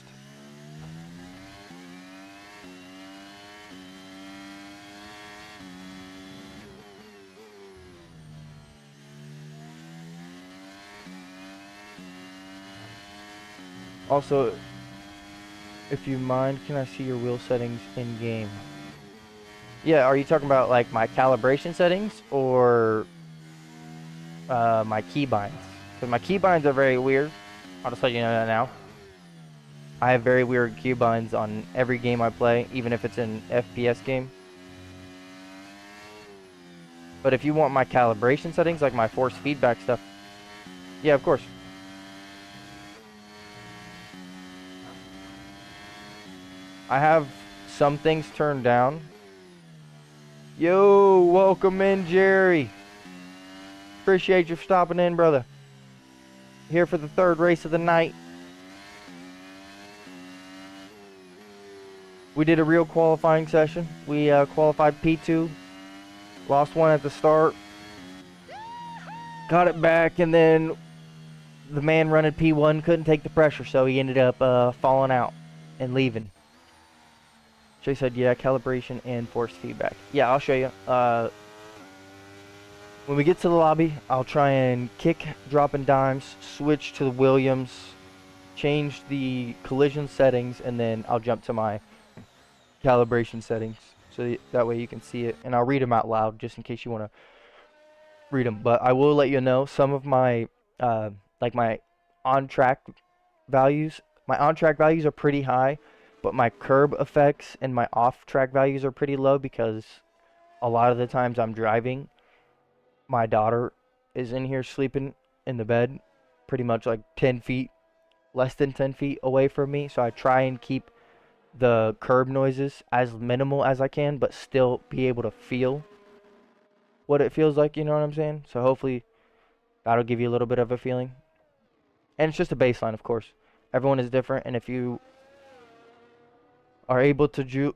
Also, if you mind, can I see your wheel settings in game? Yeah, are you talking about like my calibration settings or my keybinds? Because my keybinds are very weird. I'll just let you know that now. I have very weird keybinds on every game I play, even if it's an FPS game. But if you want my calibration settings, like my force feedback stuff, yeah, of course. I have some things turned down. Yo, welcome in, Jerry. Appreciate you for stopping in, brother. Here for the third race of the night. We did a real qualifying session. We qualified P2. Lost one at the start. Got it back, and then the man running P1 couldn't take the pressure, so he ended up falling out. and leaving. Shay said, yeah, calibration and force feedback. Yeah, I'll show you. When we get to the lobby, I'll try and kick, dropping dimes, switch to the Williams, change the collision settings, and then I'll jump to my calibration settings. So that way you can see it. And I'll read them out loud just in case you want to read them. But I will let you know some of my, like my on-track values. My on-track values are pretty high, but my curb effects and my off-track values are pretty low because a lot of the times I'm driving. My daughter is in here sleeping in the bed pretty much like 10 feet, less than 10 feet away from me. So I try and keep the curb noises as minimal as I can, but still be able to feel what it feels like, you know what I'm saying? So hopefully that'll give you a little bit of a feeling. And it's just a baseline, of course. Everyone is different, and if you are able to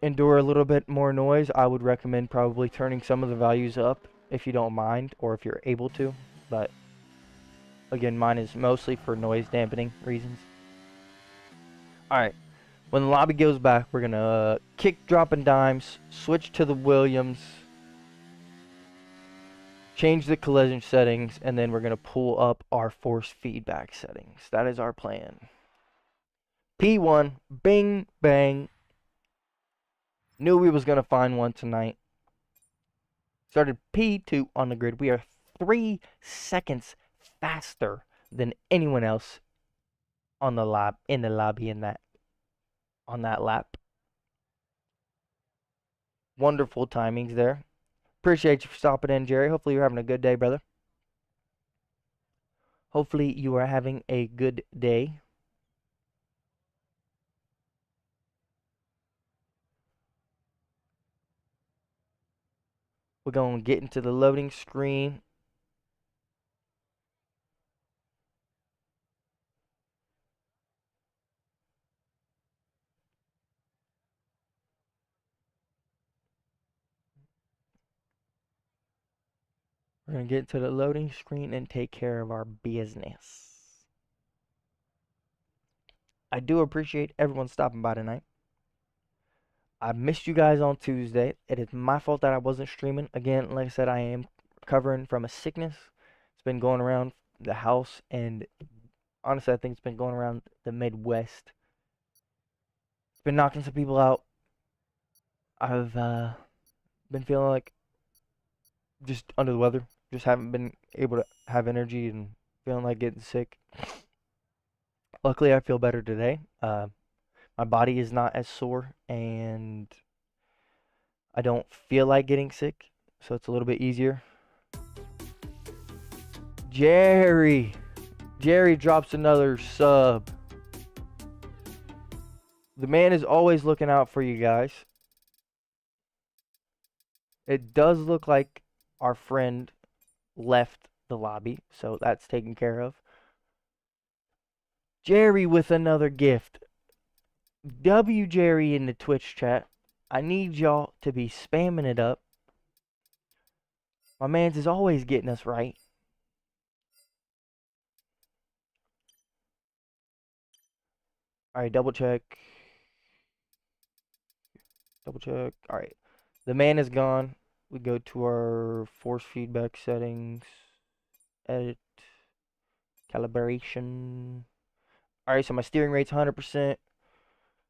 endure a little bit more noise, I would recommend probably turning some of the values up if you don't mind, or if you're able to. But again, mine is mostly for noise dampening reasons. Alright, when the lobby goes back, we're gonna kick, dropping dimes, switch to the Williams, change the collision settings, and then we're gonna pull up our force feedback settings. That is our plan. P1, bing, bang. Knew we was gonna find one tonight. Started P2 on the grid. We are 3 seconds faster than anyone else on the lobby on that lap. Wonderful timings there. Appreciate you for stopping in, Jerry. Hopefully you're having a good day, brother. Hopefully you are having a good day. We're going to get into the loading screen. We're going to get to the loading screen and take care of our business. I do appreciate everyone stopping by tonight. I missed you guys on Tuesday. It is my fault that I wasn't streaming. Again, like I said, I am recovering from a sickness. It's been going around the house, and honestly, I think it's been going around the Midwest. It's been knocking some people out. I've been feeling like just under the weather. Just haven't been able to have energy and feeling like getting sick. Luckily, I feel better today. My body is not as sore, and I don't feel like getting sick, so it's a little bit easier. Jerry drops another sub. The man is always looking out for you guys. It does look like our friend left the lobby, so that's taken care of. Jerry with another gift. W Jerry in the Twitch chat. I need y'all to be spamming it up. My man's is always getting us right. Alright, double check. Alright. The man is gone. We go to our force feedback settings. Edit. Calibration. Alright, so my steering rate's 100%.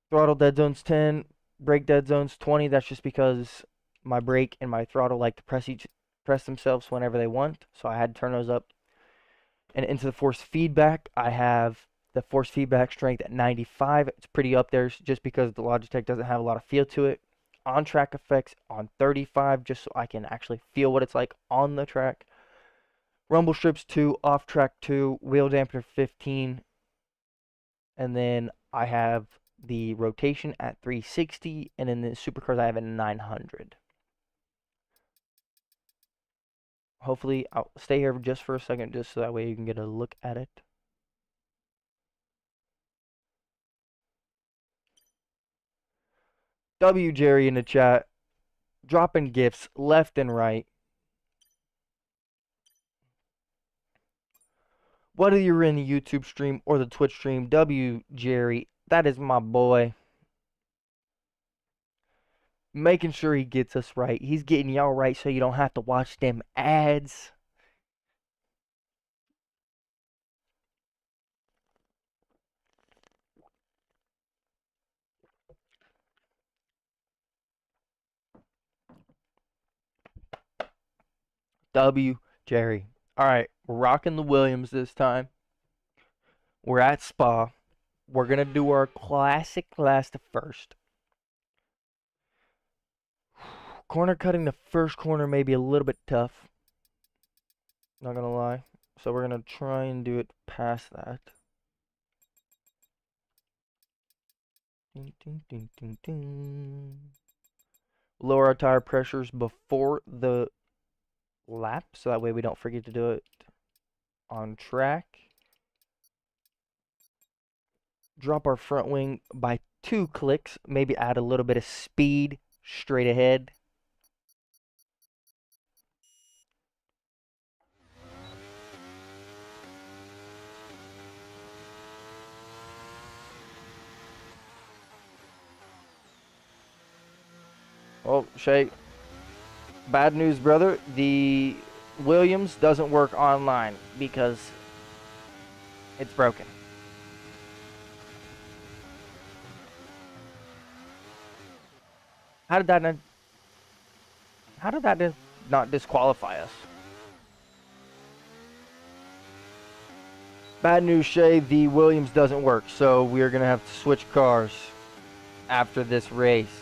Throttle dead zone's 10. Brake dead zone's 20. That's just because my brake and my throttle like to press themselves whenever they want. So I had to turn those up. And into the force feedback, I have the force feedback strength at 95. It's pretty up there just because the Logitech doesn't have a lot of feel to it. On track effects on 35, just so I can actually feel what it's like on the track. Rumble strips 2, off track 2, wheel dampener 15. And then I have the rotation at 360, and in the supercars I have a 900. Hopefully I'll stay here just for a second, just so that way you can get a look at it. W Jerry in the chat, dropping gifts left and right. Whether you're in the YouTube stream or the Twitch stream, W Jerry That is my boy. Making sure he gets us right. He's getting y'all right so you don't have to watch them ads. W. Jerry. Alright, we're rocking the Williams this time. We're at Spa. We're going to do our classic last to first. Corner cutting the first corner may be a little bit tough. Not going to lie. So we're going to try and do it past that. Ding, ding, ding, ding, ding. Lower our tire pressures before the lap, so that way we don't forget to do it on track. Drop our front wing by 2 clicks, maybe add a little bit of speed straight ahead. Oh, Shay, bad news, brother. The Williams doesn't work online because it's broken. How did that not disqualify us? Bad news, Shay. The Williams doesn't work, so we are gonna have to switch cars after this race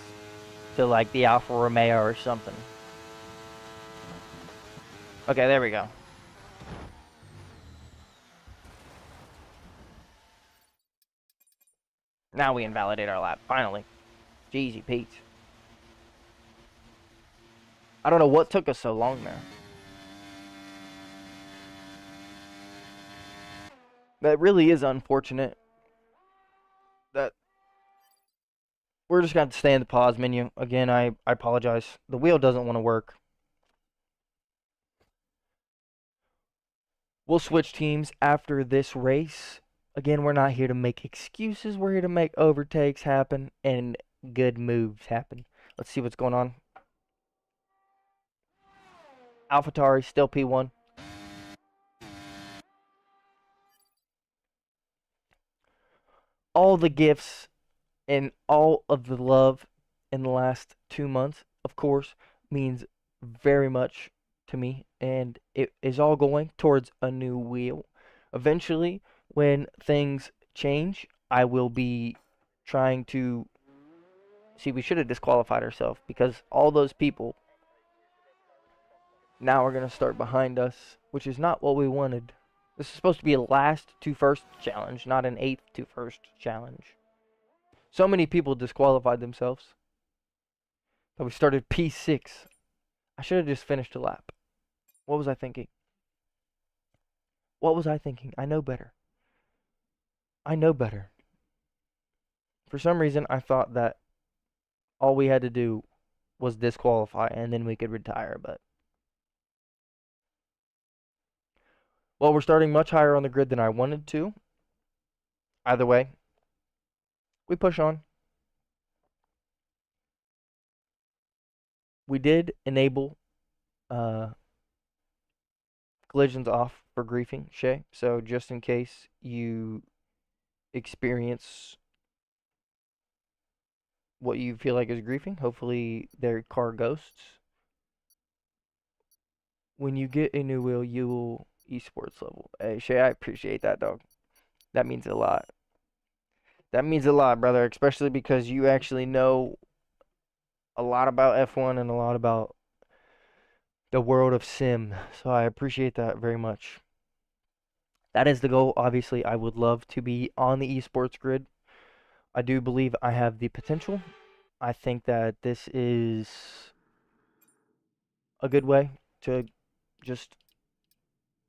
to like the Alfa Romeo or something. Okay, there we go. Now we invalidate our lap, finally. Jeezy Pete. I don't know what took us so long there. That really is unfortunate. That we're just going to stay in the pause menu. Again, I apologize. The wheel doesn't want to work. We'll switch teams after this race. Again, we're not here to make excuses. We're here to make overtakes happen and good moves happen. Let's see what's going on. AlphaTauri still P1. All the gifts and all of the love in the last 2 months, of course, means very much to me, and it is all going towards a new wheel. Eventually, when things change, I will be trying to see. We should have disqualified ourselves because all those people now are going to start behind us, which is not what we wanted. This is supposed to be a last to first challenge, not an 8th to first challenge. So many people disqualified themselves that we started P6. I should have just finished a lap. What was I thinking? What was I thinking? I know better. I know better. For some reason, I thought that all we had to do was disqualify and then we could retire, but well, we're starting much higher on the grid than I wanted to. Either way, we push on. We did enable collisions off for griefing, Shay. So just in case you experience what you feel like is griefing, hopefully their car ghosts. When you get a new wheel, you will esports level. Hey, Shay, I appreciate that, dog. That means a lot. That means a lot, brother, especially because you actually know a lot about F1 and a lot about the world of sim. So I appreciate that very much. That is the goal. Obviously, I would love to be on the esports grid. I do believe I have the potential. I think that this is a good way to just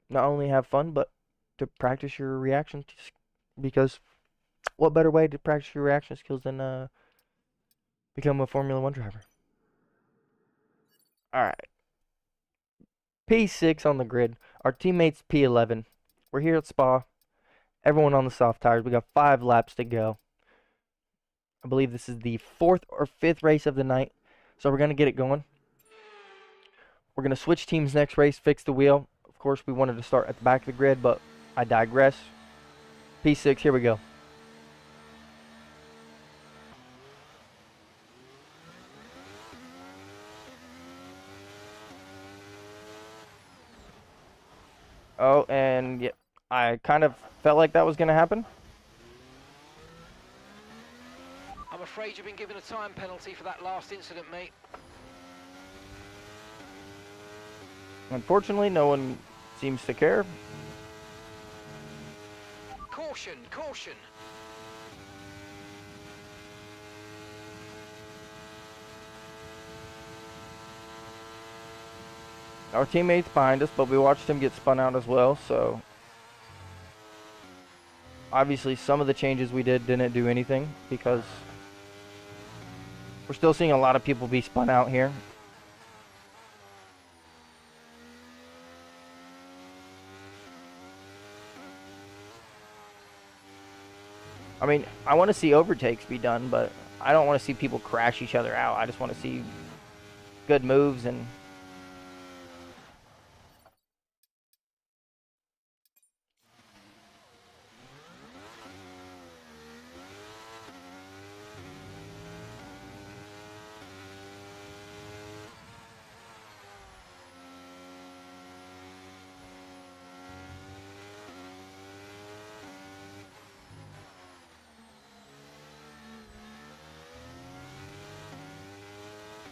not only have fun, but to practice your reaction. Because what better way to practice your reaction skills than become a Formula One driver? All right, P6 on the grid. Our teammates P11. We're here at Spa. Everyone on the soft tires. We got 5 laps to go. I believe this is the 4th or 5th race of the night. So we're going to get it going. We're going to switch teams next race, fix the wheel. Of course, we wanted to start at the back of the grid, but I digress. P6, here we go. Oh, and yeah, I kind of felt like that was going to happen. I'm afraid you've been given a time penalty for that last incident, mate. Unfortunately, no one seems to care. Caution, caution. Our teammate's behind us, but we watched him get spun out as well, so obviously some of the changes we did didn't do anything because we're still seeing a lot of people be spun out here. I mean, I want to see overtakes be done, but I don't want to see people crash each other out. I just want to see good moves and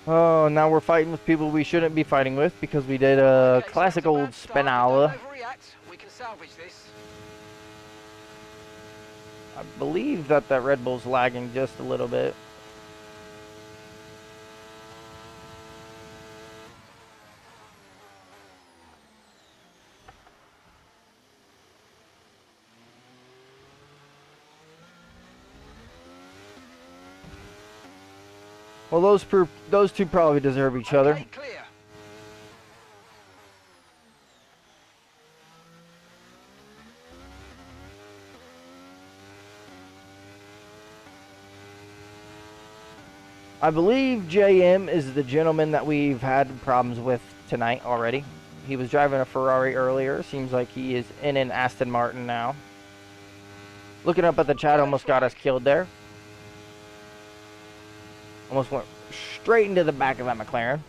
oh, now we're fighting with people we shouldn't be fighting with because we did a Okay, classic so old that's a bad start, but spinala. don't overreact. We can salvage this. I believe that Red Bull's lagging just a little bit. Well, those two probably deserve each other. Okay, clear. I believe JM is the gentleman that we've had problems with tonight already. He was driving a Ferrari earlier. Seems like he is in an Aston Martin now. Looking up at the chat almost got us killed there. Almost went straight into the back of that McLaren.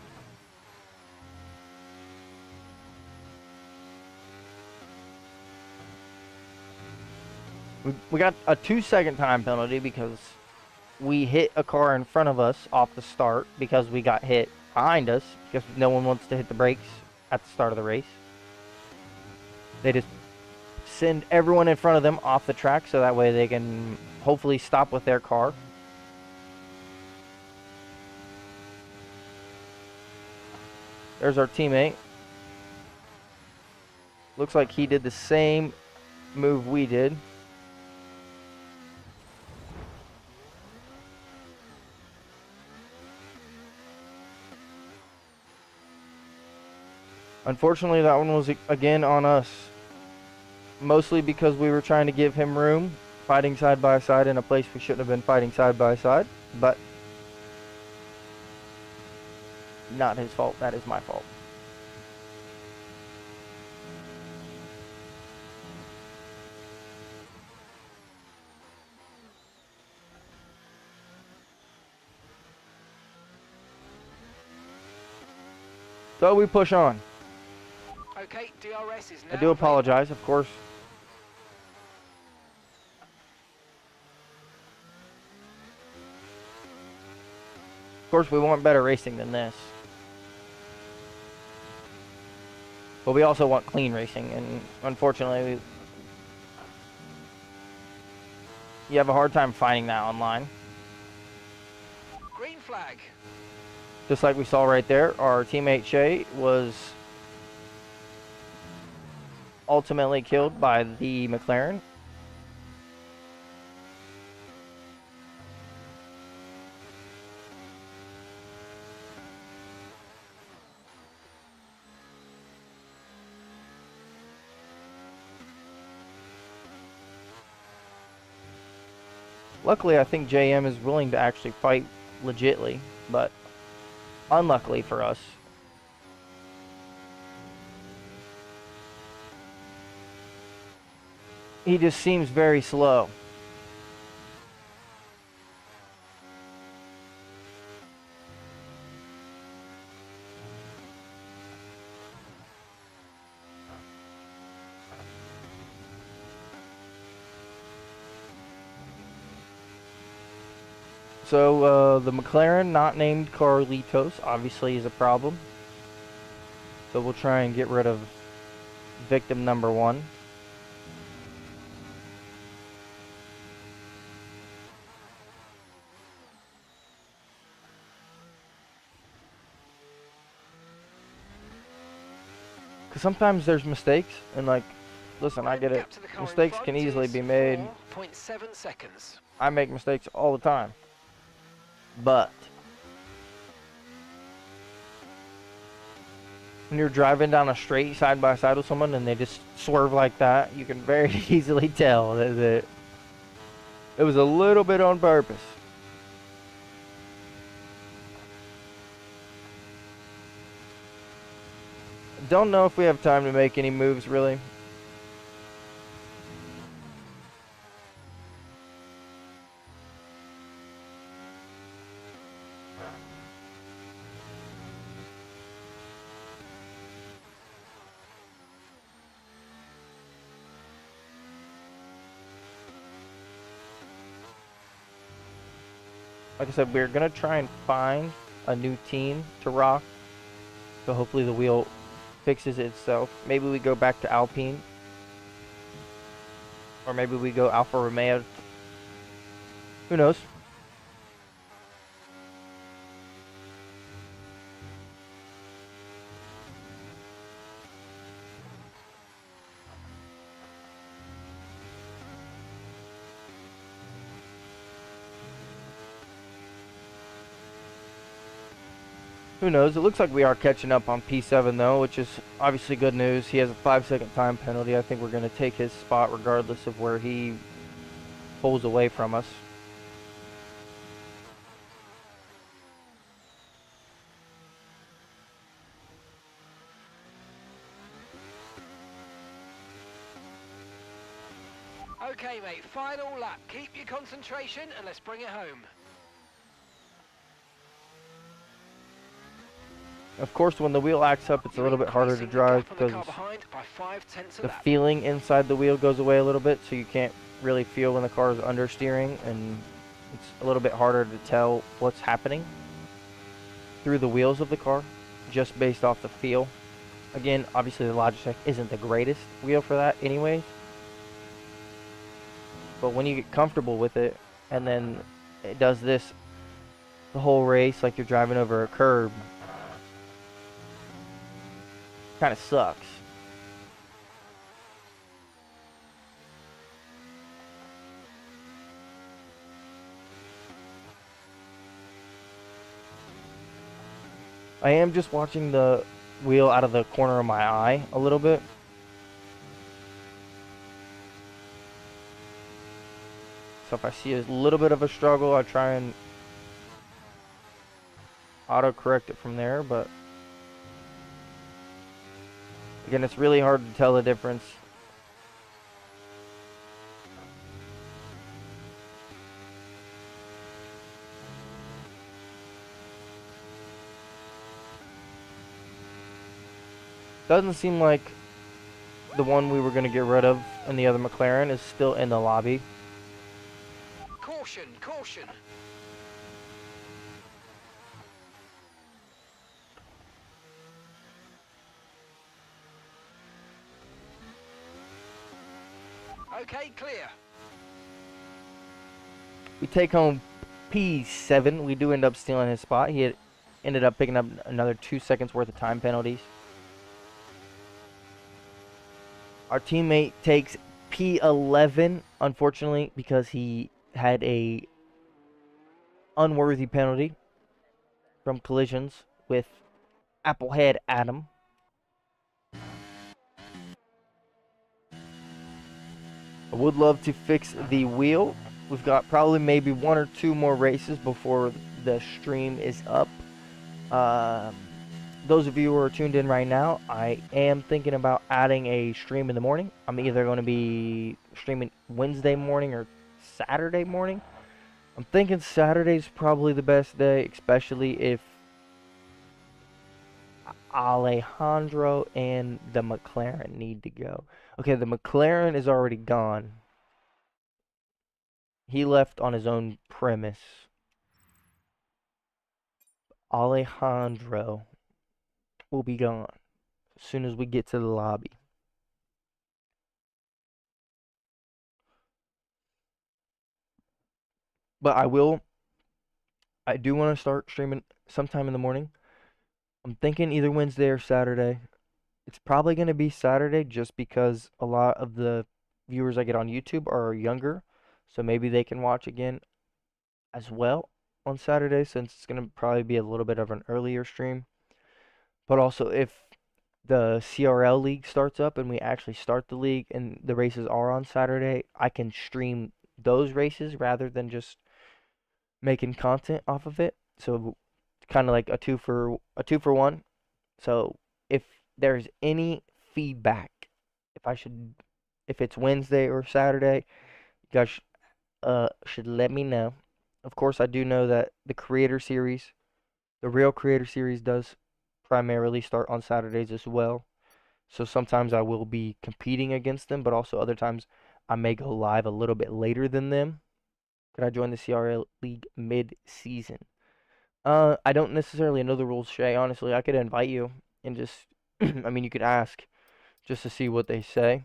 We got a 2-second time penalty because we hit a car in front of us off the start because we got hit behind us because no one wants to hit the brakes at the start of the race. They just send everyone in front of them off the track so that way they can hopefully stop with their car. There's our teammate. Looks like he did the same move we did. Unfortunately, that one was again on us. Mostly because we were trying to give him room, fighting side by side in a place we shouldn't have been fighting side by side. But not his fault, that is my fault. So we push on. Okay, DRS is now I do apologize, of course. Of course, we want better racing than this. But we also want clean racing, and unfortunately, you have a hard time finding that online. Green flag. Just like we saw right there, our teammate Shay was ultimately killed by the McLaren. Luckily, I think JM is willing to actually fight legitly, but unluckily for us. He just seems very slow. So the McLaren not named Carlitos obviously is a problem. So we'll try and get rid of victim number 1. Because sometimes there's mistakes, and like, listen, I get it. Mistakes can easily be made. 4.7 seconds. I make mistakes all the time. But when you're driving down a straight side by side with someone and they just swerve like that, you can very easily tell that it was a little bit on purpose. Don't know if we have time to make any moves, really. Like I said, we're going to try and find a new team to rock. So hopefully the wheel fixes itself. Maybe we go back to Alpine. Or maybe we go Alfa Romeo. Who knows? Who knows? It looks like we are catching up on P7 though, which is obviously good news. He has a 5-second time penalty. I think we're going to take his spot regardless of where he pulls away from us. Okay, mate, final lap. Keep your concentration and let's bring it home. Of course, when the wheel acts up, it's a little bit harder to drive because the feeling inside the wheel goes away a little bit, so you can't really feel when the car is understeering, and it's a little bit harder to tell what's happening through the wheels of the car, just based off the feel. Again, obviously the Logitech isn't the greatest wheel for that anyways, but when you get comfortable with it, and then it does this the whole race like you're driving over a curb, kind of sucks. I am just watching the wheel out of the corner of my eye a little bit. So if I see a little bit of a struggle, I try and auto-correct it from there, but again, it's really hard to tell the difference. Doesn't seem like the one we were going to get rid of in the other McLaren is still in the lobby. Caution, caution. Okay, clear. We take home P7. We do end up stealing his spot. He ended up picking up another 2 seconds worth of time penalties. Our teammate takes P11, unfortunately, because he had a unworthy penalty from collisions with Applehead Adam. I would love to fix the wheel We've got probably maybe 1 or 2 more races before the stream is up. Those of you who are tuned in right now, I am thinking about adding a stream in the morning. I'm either going to be streaming Wednesday morning or Saturday morning. I'm thinking Saturday's probably the best day, especially if Alejandro and the McLaren need to go. Okay, the McLaren is already gone. He left on his own premise. Alejandro will be gone as soon as we get to the lobby. But I do want to start streaming sometime in the morning. I'm thinking either Wednesday or Saturday. It's probably going to be Saturday just because a lot of the viewers I get on YouTube are younger. So maybe they can watch again as well on Saturday, since it's going to probably be a little bit of an earlier stream. But also, if the CRL league starts up and we actually start the league and the races are on Saturday, I can stream those races rather than just making content off of it. So kind of like a two for one. So if there's any feedback, if it's Wednesday or Saturday, you guys should let me know. Of course, I do know that the real creator series does primarily start on Saturdays as well. So sometimes I will be competing against them, but also other times I may go live a little bit later than them. Could I join the CRL League mid-season? I don't necessarily know the rules, Shay. Honestly, I could invite you and just, I mean, you could ask just to see what they say.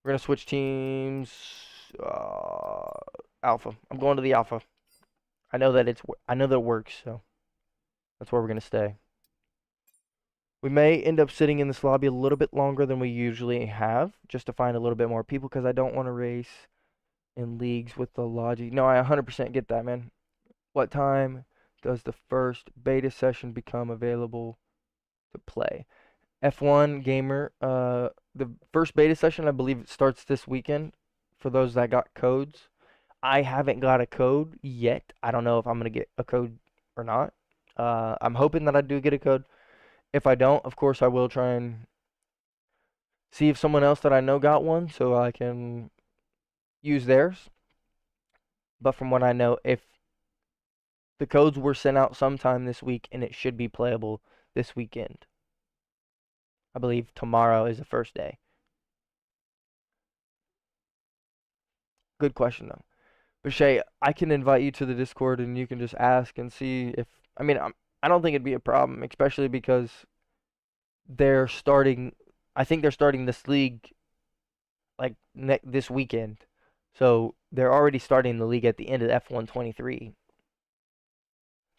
We're gonna switch teams. Alpha. I'm going to the Alpha. I know that it works, so that's where we're gonna stay. We may end up sitting in this lobby a little bit longer than we usually have, just to find a little bit more people, because I don't want to race in leagues with the logic. No, I 100% get that, man. What time does the first beta session become available to play? F1 Gamer, the first beta session, I believe it starts this weekend for those that got codes. I haven't got a code yet. I don't know if I'm going to get a code or not. I'm hoping that I do get a code. If I don't, of course, I will try and see if someone else that I know got one so I can use theirs. But from what I know, if the codes were sent out sometime this week and it should be playable this weekend. I believe tomorrow is the first day. Good question, though. But Shay, I can invite you to the Discord and you can just ask and see if, I mean, I don't think it'd be a problem, especially because I think they're starting this league like this weekend. So they're already starting the league at the end of F123.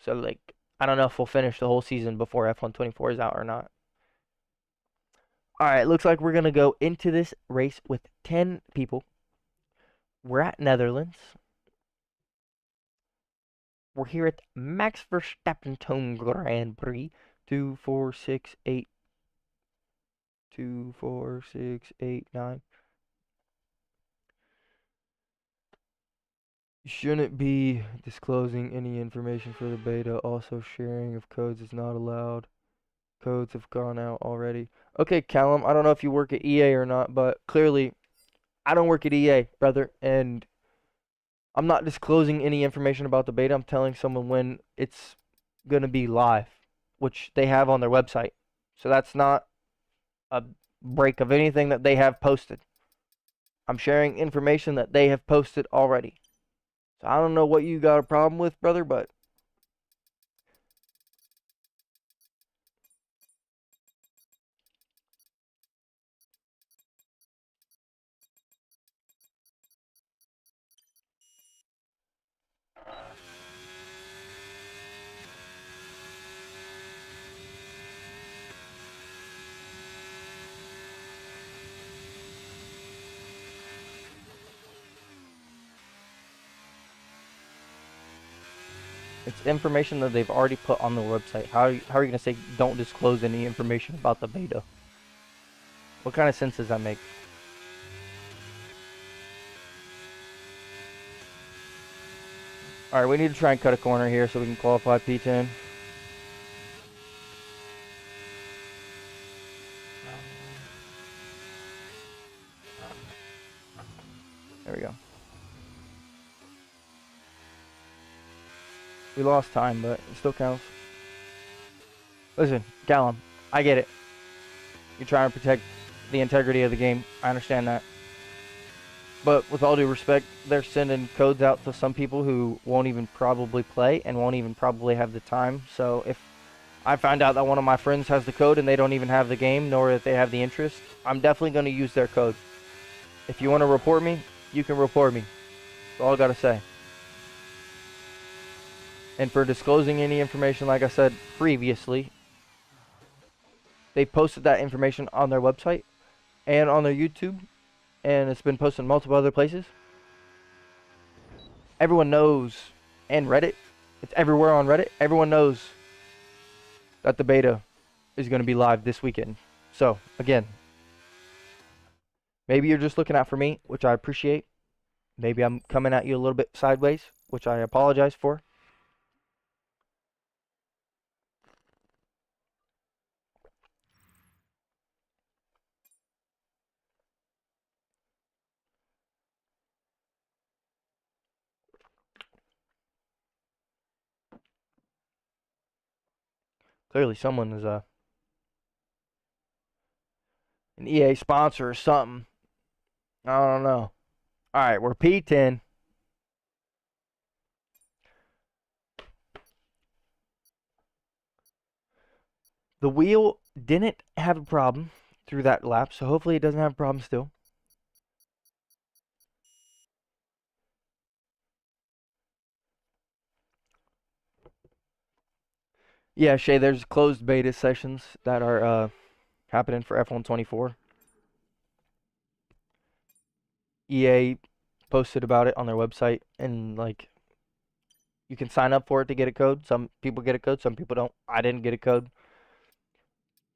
So like, I don't know if we'll finish the whole season before F124 is out or not. Alright, looks like we're going to go into this race with 10 people. We're at Netherlands. We're here at Max Verstappen Home Grand Prix. 2, 4, 6, 8. 2, 4, 6, 8, 9. You shouldn't be disclosing any information for the beta. Also, sharing of codes is not allowed. Codes have gone out already. Okay, Callum, I don't know if you work at EA or not, but clearly I don't work at EA, brother, and I'm not disclosing any information about the beta. I'm telling someone when it's going to be live, which they have on their website. So that's not a break of anything that they have posted. I'm sharing information that they have posted already. So I don't know what you got a problem with, brother, but it's information that they've already put on the website. How are you going to say don't disclose any information about the beta? What kind of sense does that make? Alright, we need to try and cut a corner here so we can qualify P10. There we go. We lost time, but it still counts. Listen, Callum, I get it. You're trying to protect the integrity of the game. I understand that. But with all due respect, they're sending codes out to some people who won't even probably play and won't even probably have the time. So if I find out that one of my friends has the code and they don't even have the game, nor that they have the interest, I'm definitely going to use their code. If you want to report me, you can report me. That's all I got to say. And for disclosing any information, like I said previously, they posted that information on their website and on their YouTube, and it's been posted in multiple other places. Everyone knows, and Reddit, it's everywhere on Reddit, everyone knows that the beta is going to be live this weekend. So, again, maybe you're just looking out for me, which I appreciate. Maybe I'm coming at you a little bit sideways, which I apologize for. Clearly someone is an EA sponsor or something. I don't know. Alright, we're P10. The wheel didn't have a problem through that lap, so hopefully it doesn't have a problem still. Yeah, Shay, there's closed beta sessions that are happening for F124. EA posted about it on their website, and like you can sign up for it to get a code. Some people get a code, some people don't. I didn't get a code.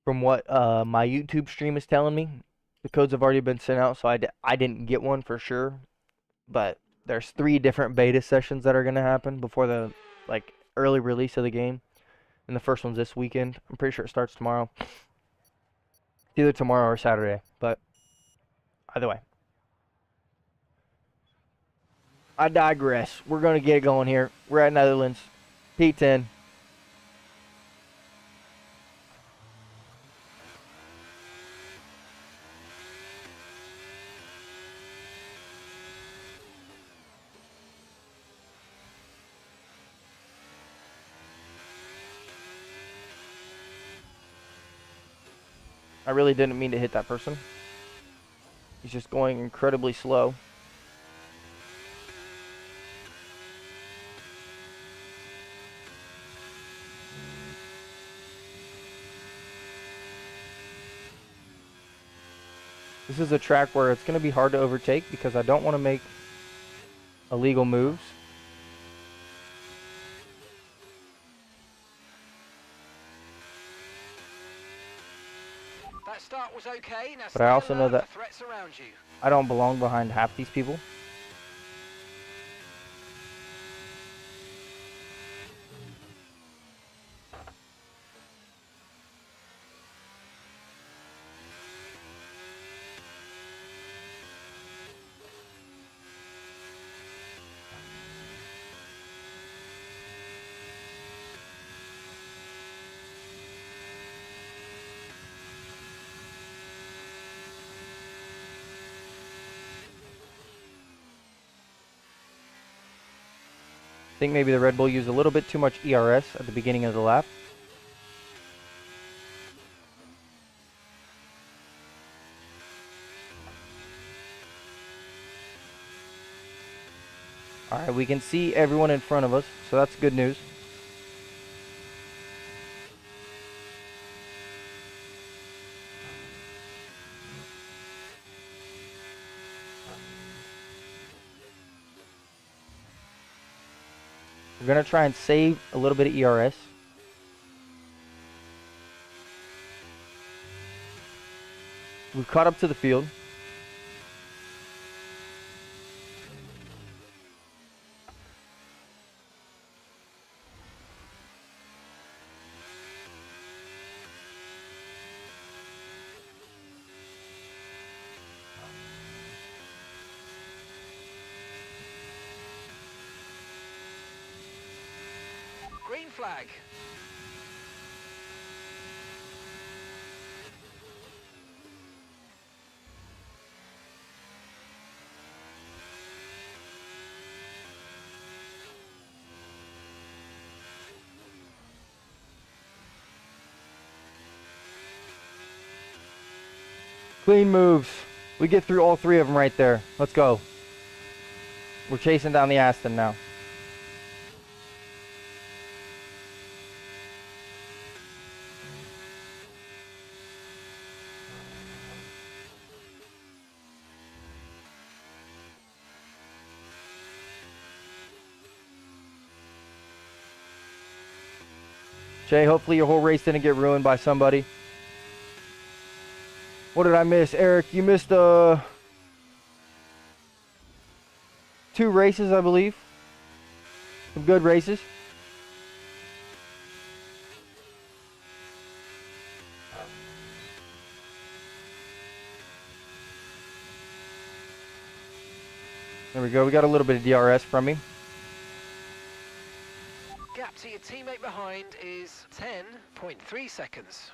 From what my YouTube stream is telling me, the codes have already been sent out, so I didn't get one for sure. But there's 3 different beta sessions that are going to happen before the like early release of the game. And the first one's this weekend. I'm pretty sure it starts tomorrow. It's either tomorrow or Saturday, but either way. I digress. We're going to get it going here. We're at Netherlands. P10. I really didn't mean to hit that person. He's just going incredibly slow. This is a track where it's going to be hard to overtake because I don't want to make illegal moves. That start was okay. Now But I also know that threats around you. I don't belong behind half these people. I think maybe the Red Bull used a little bit too much ERS at the beginning of the lap. Alright, we can see everyone in front of us, so that's good news. We're going to try and save a little bit of ERS. We've caught up to the field. flag. Clean moves. We get through all three of them right there. Let's go. We're chasing down the Aston now. Jay, hopefully your whole race didn't get ruined by somebody. What did I miss? Eric, you missed 2 races, I believe. Some good races. There we go. We got a little bit of DRS from me. Gap to your teammate behind is 10.3 seconds.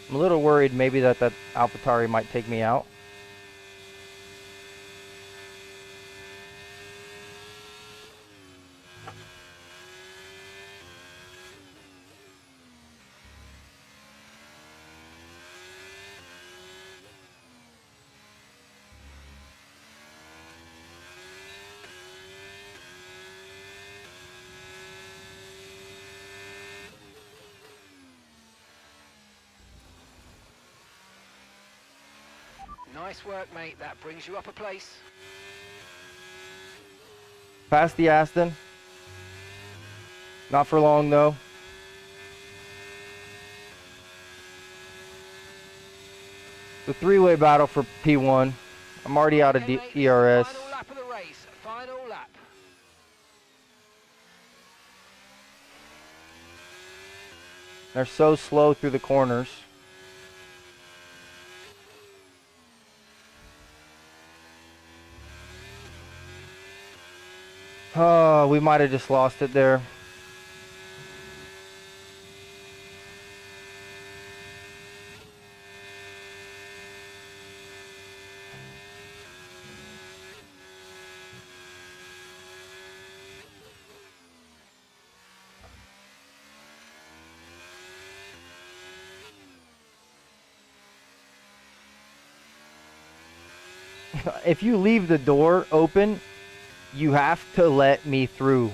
I'm a little worried maybe that AlphaTauri might take me out. Nice work, mate. That brings you up a place. Past the Aston. Not for long, though. The three-way battle for P1. I'm already out of Okay, mate, ERS. Final lap of the race. Final lap. They're so slow through the corners. Oh, we might have just lost it there. If you leave the door open, you have to let me through.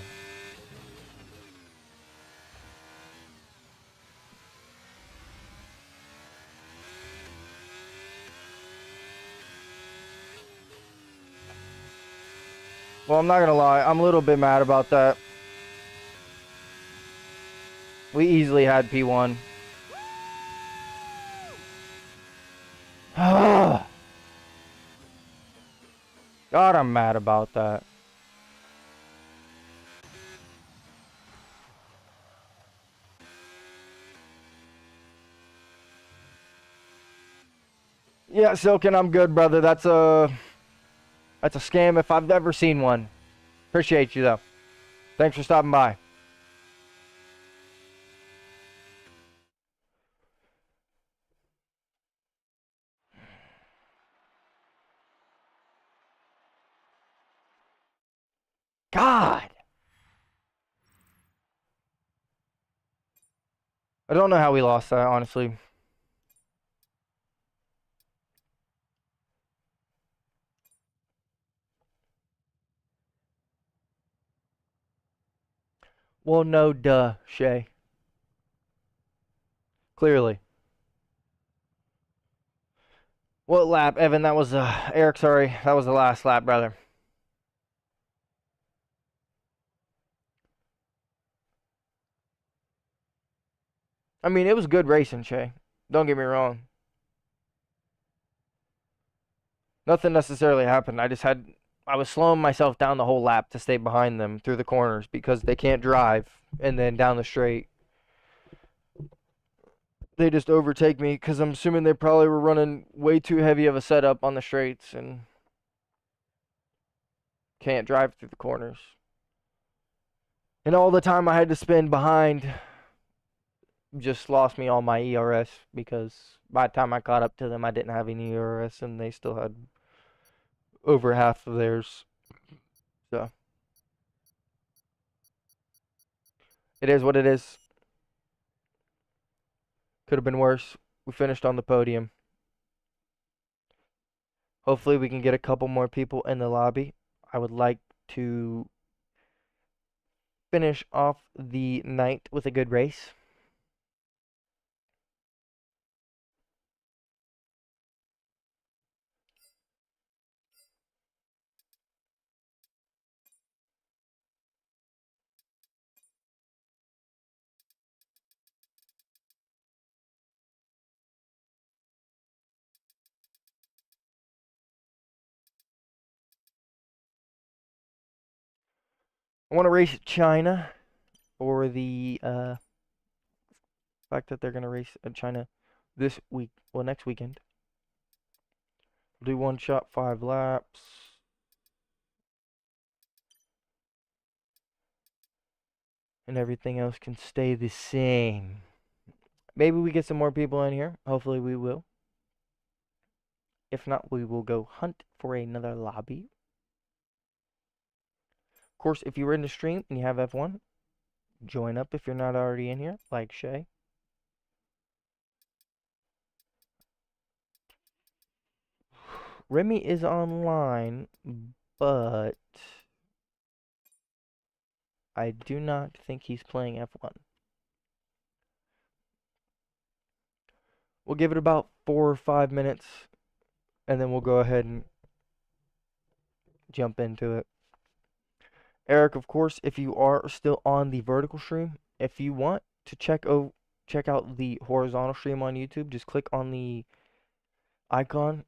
Well, I'm not gonna lie, I'm a little bit mad about that. We easily had P1. God, I'm mad about that. Yeah, Silken, I'm good, brother. That's a scam if I've ever seen one. Appreciate you, though. Thanks for stopping by. God! I don't know how we lost that, honestly. Well, no, duh, Shay. Clearly. What lap, Evan? That was, Eric, sorry. That was the last lap, brother. I mean, it was good racing, Shay. Don't get me wrong. Nothing necessarily happened. I just had I was slowing myself down the whole lap to stay behind them through the corners because they can't drive, and then down the straight they just overtake me because I'm assuming they probably were running way too heavy of a setup on the straights and can't drive through the corners. And all the time I had to spend behind just lost me all my ERS because by the time I caught up to them, I didn't have any ERS and they still had over half of theirs. So it is what it is. Could have been worse. We finished on the podium. Hopefully we can get a couple more people in the lobby. I would like to finish off the night with a good race. I want to race China for the fact that they're going to race China this week, well, next weekend. We'll do one shot, 5 laps. And everything else can stay the same. Maybe we get some more people in here. Hopefully we will. If not, we will go hunt for another lobby. Of course, if you were in the stream and you have F1, join up if you're not already in here, like Shay. Remy is online, but I do not think he's playing F1. We'll give it about 4 or 5 minutes, and then we'll go ahead and jump into it. Eric, of course, if you are still on the vertical stream, if you want to check out the horizontal stream on YouTube, just click on the icon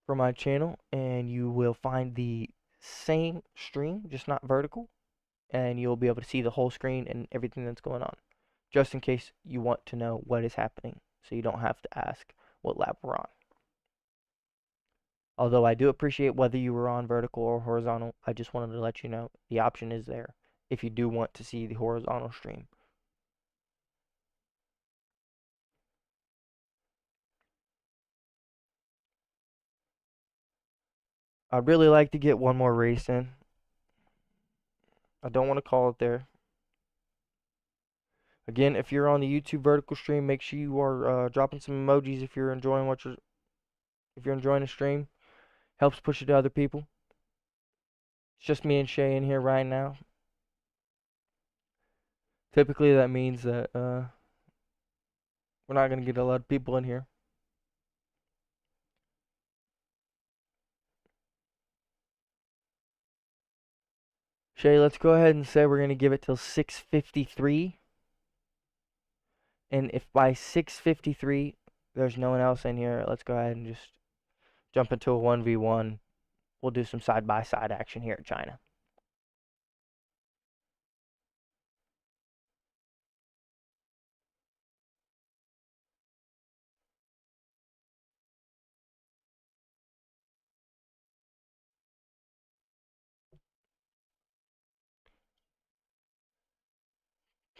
for my channel, and you will find the same stream, just not vertical, and you'll be able to see the whole screen and everything that's going on, just in case you want to know what is happening, so you don't have to ask what lap we're on. Although I do appreciate whether you were on vertical or horizontal, I just wanted to let you know the option is there if you do want to see the horizontal stream. I'd really like to get one more race in. I don't want to call it there. Again, if you're on the YouTube vertical stream, make sure you are dropping some emojis if you're enjoying the stream. Helps push it to other people. It's just me and Shay in here right now. Typically that means that we're not gonna get a lot of people in here. Shay, let's go ahead and say we're gonna give it till 6:53. And if by 6:53 there's no one else in here, let's go ahead and just jump into a 1v1. We'll do some side-by-side action here at China.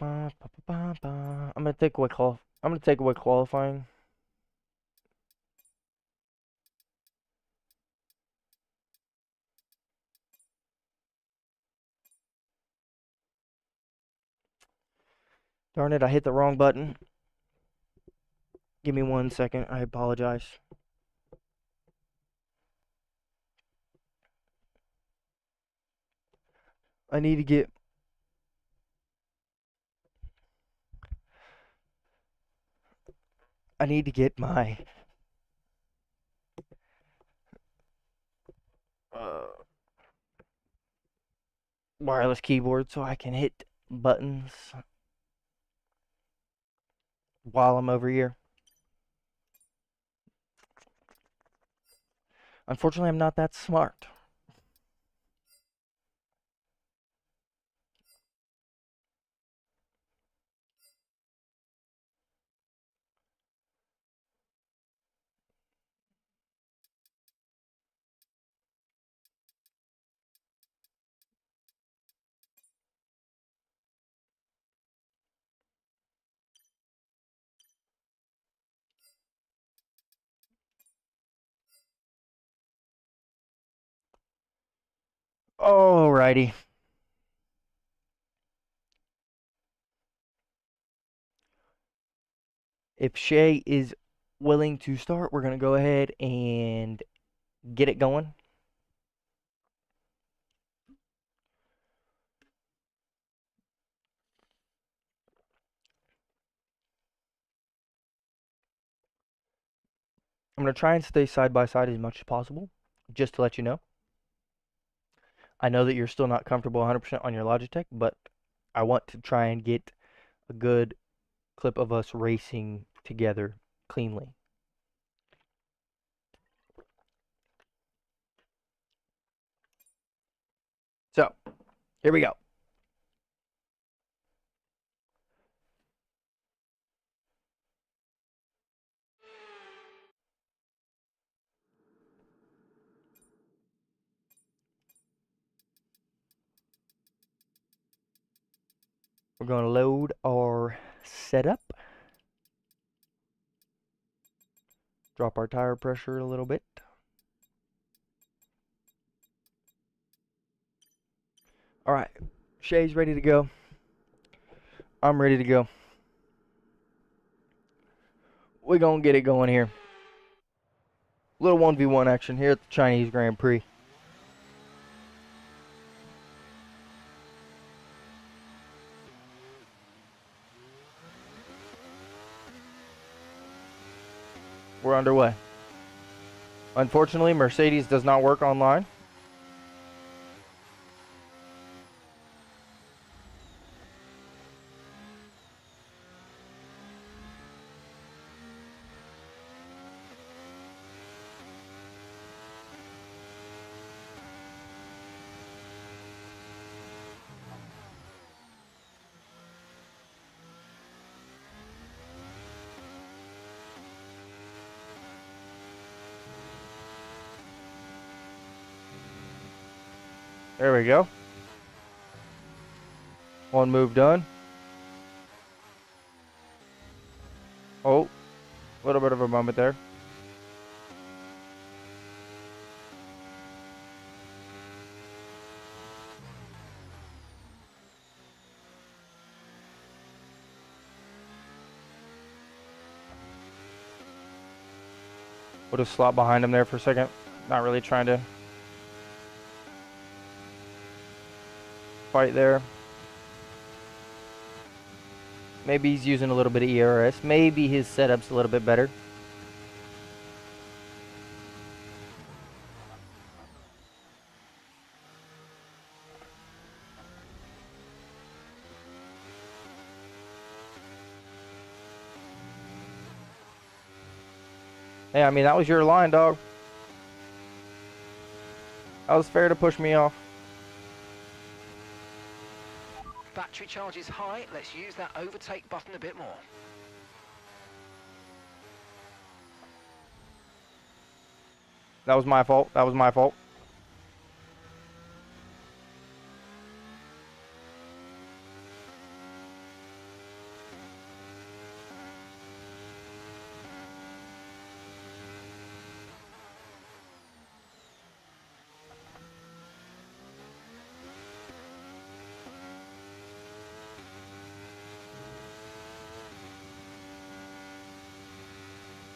I'm gonna take away qualifying. Darn it, I hit the wrong button. Give me 1 second. I apologize. I need to get my wireless keyboard so I can hit buttons while I'm over here. Unfortunately, I'm not that smart. Alrighty. If Shay is willing to start, we're going to go ahead and get it going. I'm going to try and stay side by side as much as possible, just to let you know. I know that you're still not comfortable 100% on your Logitech, but I want to try and get a good clip of us racing together cleanly. So, here we go. We're going to load our setup. Drop our tire pressure a little bit. All right, Shay's ready to go. I'm ready to go. We're going to get it going here. Little 1v1 action here at the Chinese Grand Prix. We're underway. Unfortunately, Mercedes does not work online. There we go. One move done. Oh, a little bit of a moment there. We'll just slot behind him there for a second. Not really trying to fight there. Maybe he's using a little bit of ERS. Maybe his setup's a little bit better. Hey, I mean, that was your line, dog. That was fair to push me off. Battery charge is high. Let's use that overtake button a bit more. That was my fault. That was my fault.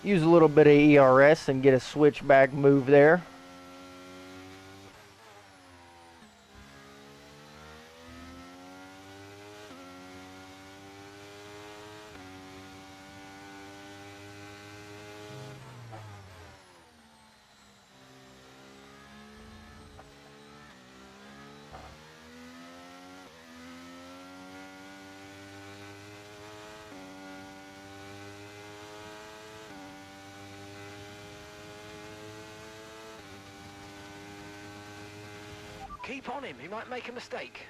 Use a little bit of ERS and get a switchback move there. Keep on him. He might make a mistake.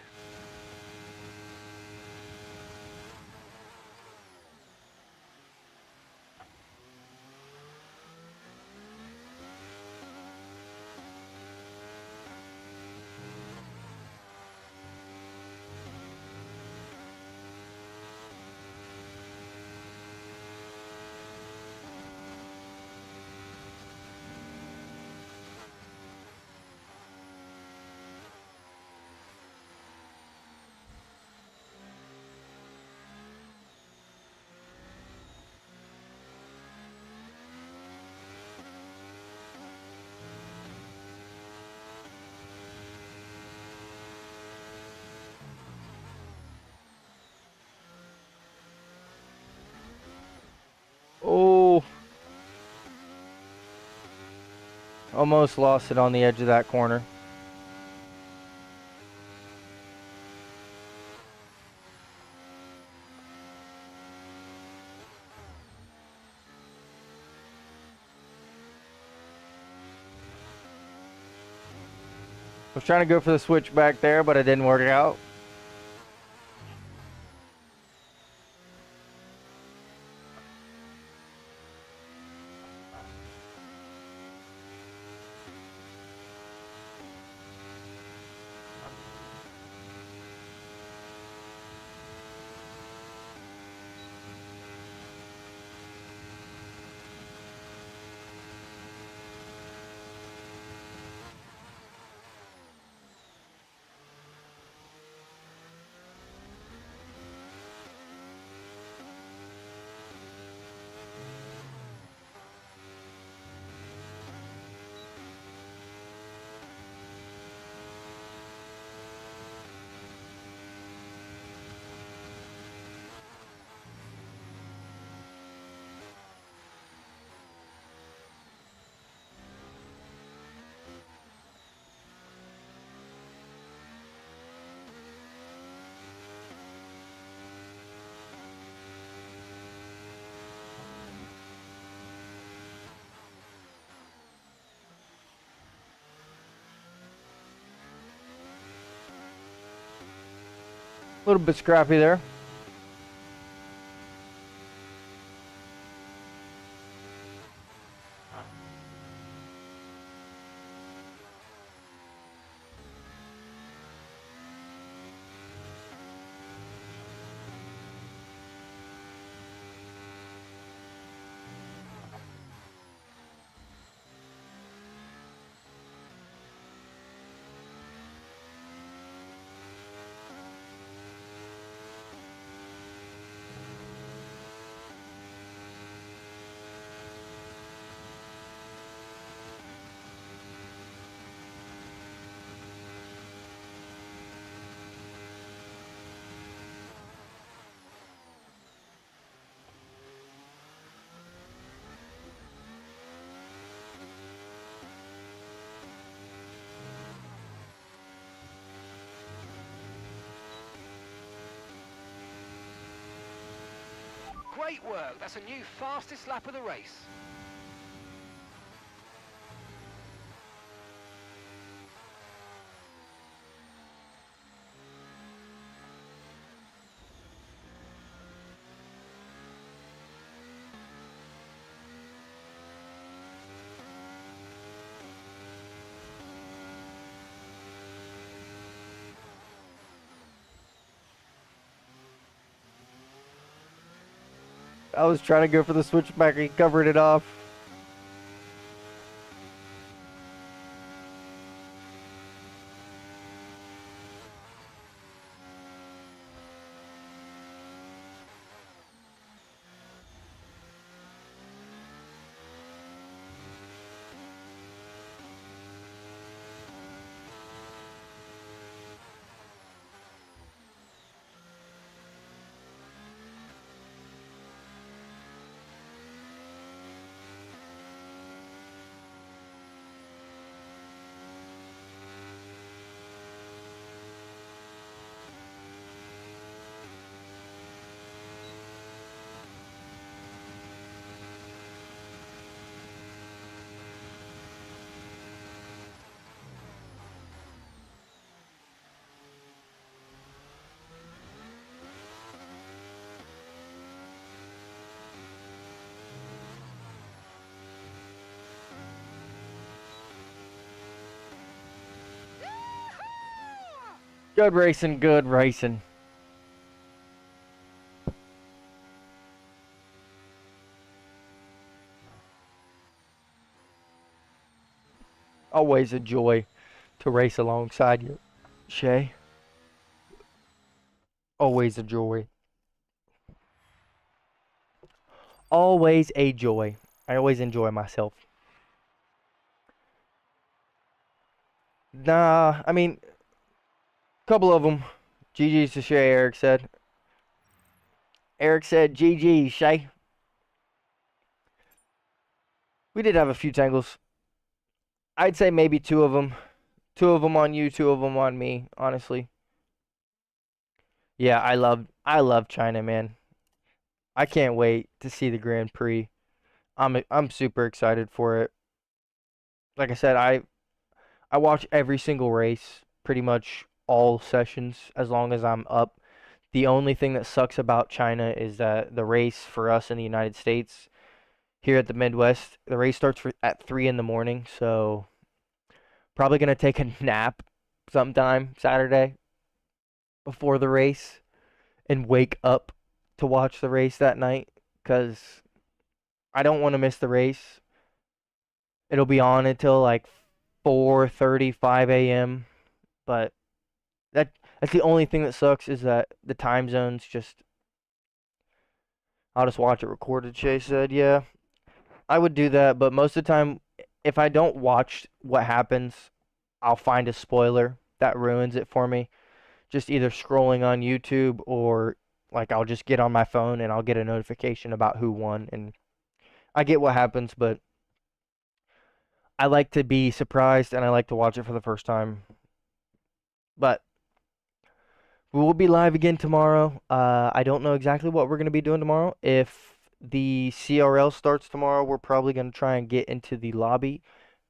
Almost lost it on the edge of that corner. I was trying to go for the switch back there, but it didn't work out. A little bit scrappy there. Great work. That's a new fastest lap of the race. I was trying to go for the switchback. He covered it off. Good racing, good racing. Always a joy to race alongside you, Shay. Always a joy. Always a joy. I always enjoy myself. Nah, I mean, a couple of them. GG's to Shay, Eric said. Eric said GG, Shay. We did have a few tangles. I'd say maybe two of them. Two of them on you, two of them on me, honestly. Yeah, I love China, man. I can't wait to see the Grand Prix. I'm super excited for it. Like I said, I watch every single race, pretty much all sessions as long as I'm up. The only thing that sucks about China is that the race for us in the United States here at the Midwest, the race starts at 3 in the morning, so probably gonna take a nap sometime Saturday before the race and wake up to watch the race that night because I don't want to miss the race. It'll be on until like 4:30, 5 a.m. But that that's the only thing that sucks is that the time zones just. I'll just watch it recorded. Shay said, "Yeah, I would do that, but most of the time, if I don't watch what happens, I'll find a spoiler that ruins it for me. Just either scrolling on YouTube or like I'll just get on my phone and I'll get a notification about who won and I get what happens, but I like to be surprised and I like to watch it for the first time. But we will be live again tomorrow. I don't know exactly what we're going to be doing tomorrow. If the CRL starts tomorrow, we're probably going to try and get into the lobby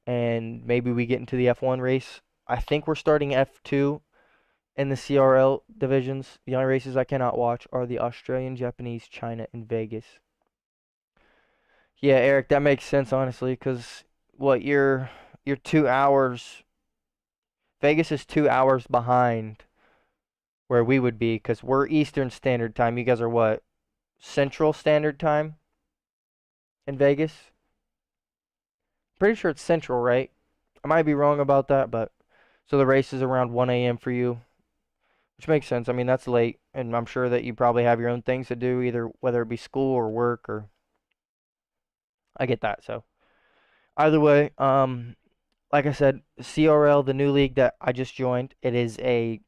and maybe we get into the F1 race. I think we're starting F2 in the CRL divisions. The only races I cannot watch are the Australian, Japanese, China, and Vegas. Yeah, Eric, that makes sense honestly, because what you're 2 hours. Vegas is 2 hours behind where we would be, because we're Eastern Standard Time. You guys are what? Central Standard Time in Vegas? Pretty sure it's Central, right? I might be wrong about that, but so the race is around 1 a.m. for you, which makes sense. I mean, that's late, and I'm sure that you probably have your own things to do, either whether it be school or work, or I get that. So either way, like I said, CRL, the new league that I just joined, it is a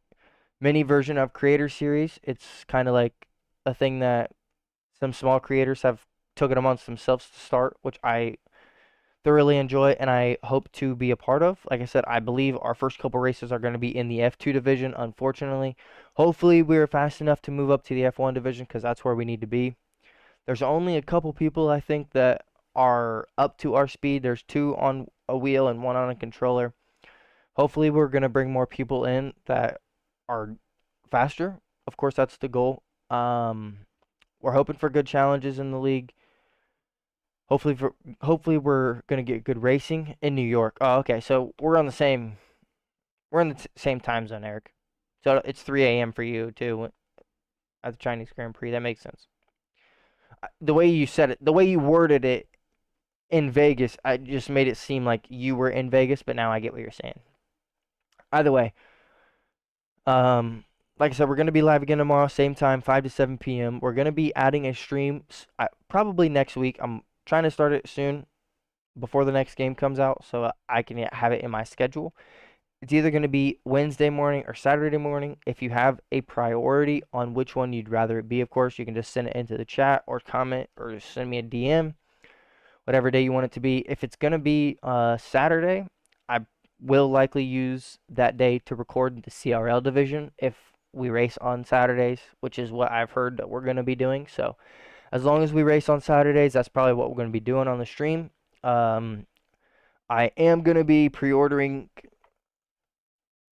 mini version of Creator Series. It's kind of like a thing that some small creators have took it amongst themselves to start, which I thoroughly enjoy and I hope to be a part of. Like I said, I believe our first couple races are going to be in the F2 division, unfortunately. Hopefully, we're fast enough to move up to the F1 division because that's where we need to be. There's only a couple people I think that are up to our speed. There's two on a wheel and one on a controller. Hopefully, we're going to bring more people in that are faster. Of course, that's the goal. We're hoping for good challenges in the league. Hopefully we're gonna get good racing in New York. Oh, okay. So we're in the same time zone, Eric. So it's 3 a.m. for you too at the Chinese Grand Prix. That makes sense. The way you said it, the way you worded it in Vegas, I just made it seem like you were in Vegas, but now I get what you're saying. Either way, um, like I said, we're gonna be live again tomorrow, same time, 5 to 7 p.m. We're gonna be adding a stream probably next week. I'm trying to start it soon before the next game comes out so I can have it in my schedule. It's either going to be Wednesday morning or Saturday morning. If you have a priority on which one you'd rather it be, of course, you can just send it into the chat or comment or just send me a DM, whatever day you want it to be. If it's going to be Saturday, I will likely use that day to record the CRL division if we race on Saturdays, which is what I've heard that we're going to be doing. So as long as we race on Saturdays, that's probably what we're going to be doing on the stream. I am going to be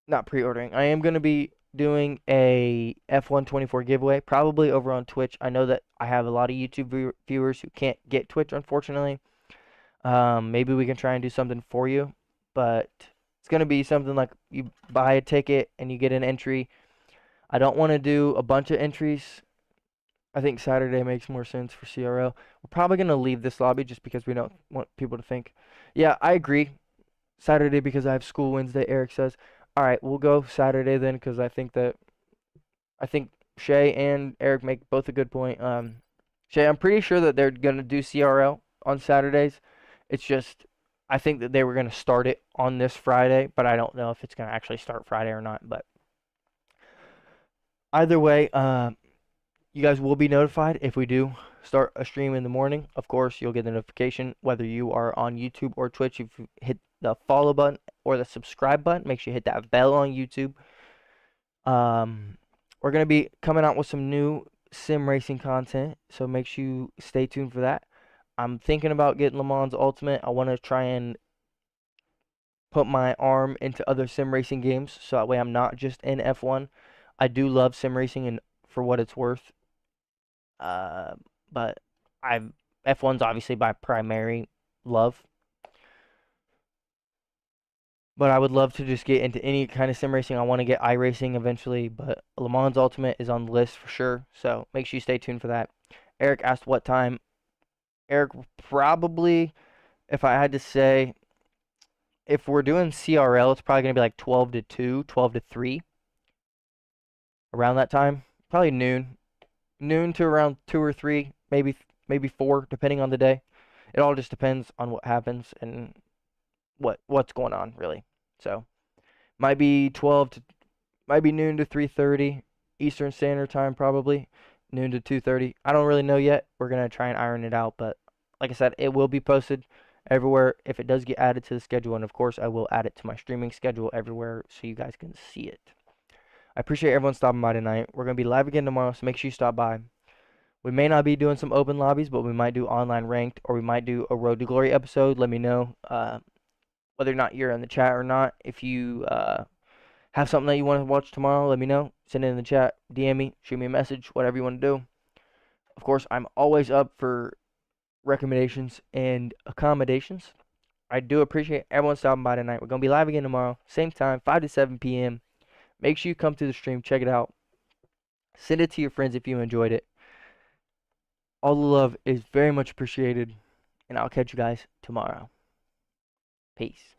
not pre-ordering. I am going to be doing a F124 giveaway, probably over on Twitch. I know that I have a lot of YouTube viewers who can't get Twitch, unfortunately. Maybe we can try and do something for you, but it's going to be something like you buy a ticket and you get an entry. I don't want to do a bunch of entries. I think Saturday makes more sense for CRL. We're probably going to leave this lobby just because we don't want people to think. Yeah, I agree. Saturday because I have school Wednesday, Eric says. All right, we'll go Saturday then because I think Shay and Eric make both a good point. Shay, I'm pretty sure that they're going to do CRL on Saturdays. It's just I think that they were going to start it on this Friday, but I don't know if it's going to actually start Friday or not. But either way, you guys will be notified if we do start a stream in the morning, of course, you'll get a notification whether you are on YouTube or Twitch. If you hit the follow button or the subscribe button, make sure you hit that bell on YouTube. We're going to be coming out with some new sim racing content, so make sure you stay tuned for that. I'm thinking about getting Le Mans Ultimate. I want to try and put my arm into other sim racing games, so that way I'm not just in F1. I do love sim racing and for what it's worth. But F1's obviously my primary love. But I would love to just get into any kind of sim racing. I want to get iRacing eventually, but Le Mans Ultimate is on the list for sure. So make sure you stay tuned for that. Eric asked what time. Eric, probably, if I had to say, if we're doing CRL, it's probably going to be like 12 to 2, 12 to 3. Around that time. Probably noon. Noon to around 2 or 3, maybe 4, depending on the day. It all just depends on what happens and what's going on, really. So might be noon to 3:30 Eastern Standard Time, probably noon to 2:30. I don't really know yet. We're gonna try and iron it out, but like I said, it will be posted everywhere if it does get added to the schedule, and of course I will add it to my streaming schedule everywhere so you guys can see it. I appreciate everyone stopping by tonight. We're gonna be live again tomorrow, so make sure you stop by. We may not be doing some open lobbies, but we might do online ranked, or we might do a Road to Glory episode. Let me know whether or not you're in the chat or not. If you have something that you want to watch tomorrow, let me know. Send it in the chat, DM me, shoot me a message, whatever you want to do. Of course, I'm always up for recommendations and accommodations. I do appreciate everyone stopping by tonight. We're going to be live again tomorrow, same time, 5 to 7 p.m. Make sure you come to the stream, check it out. Send it to your friends if you enjoyed it. All the love is very much appreciated, and I'll catch you guys tomorrow. Peace.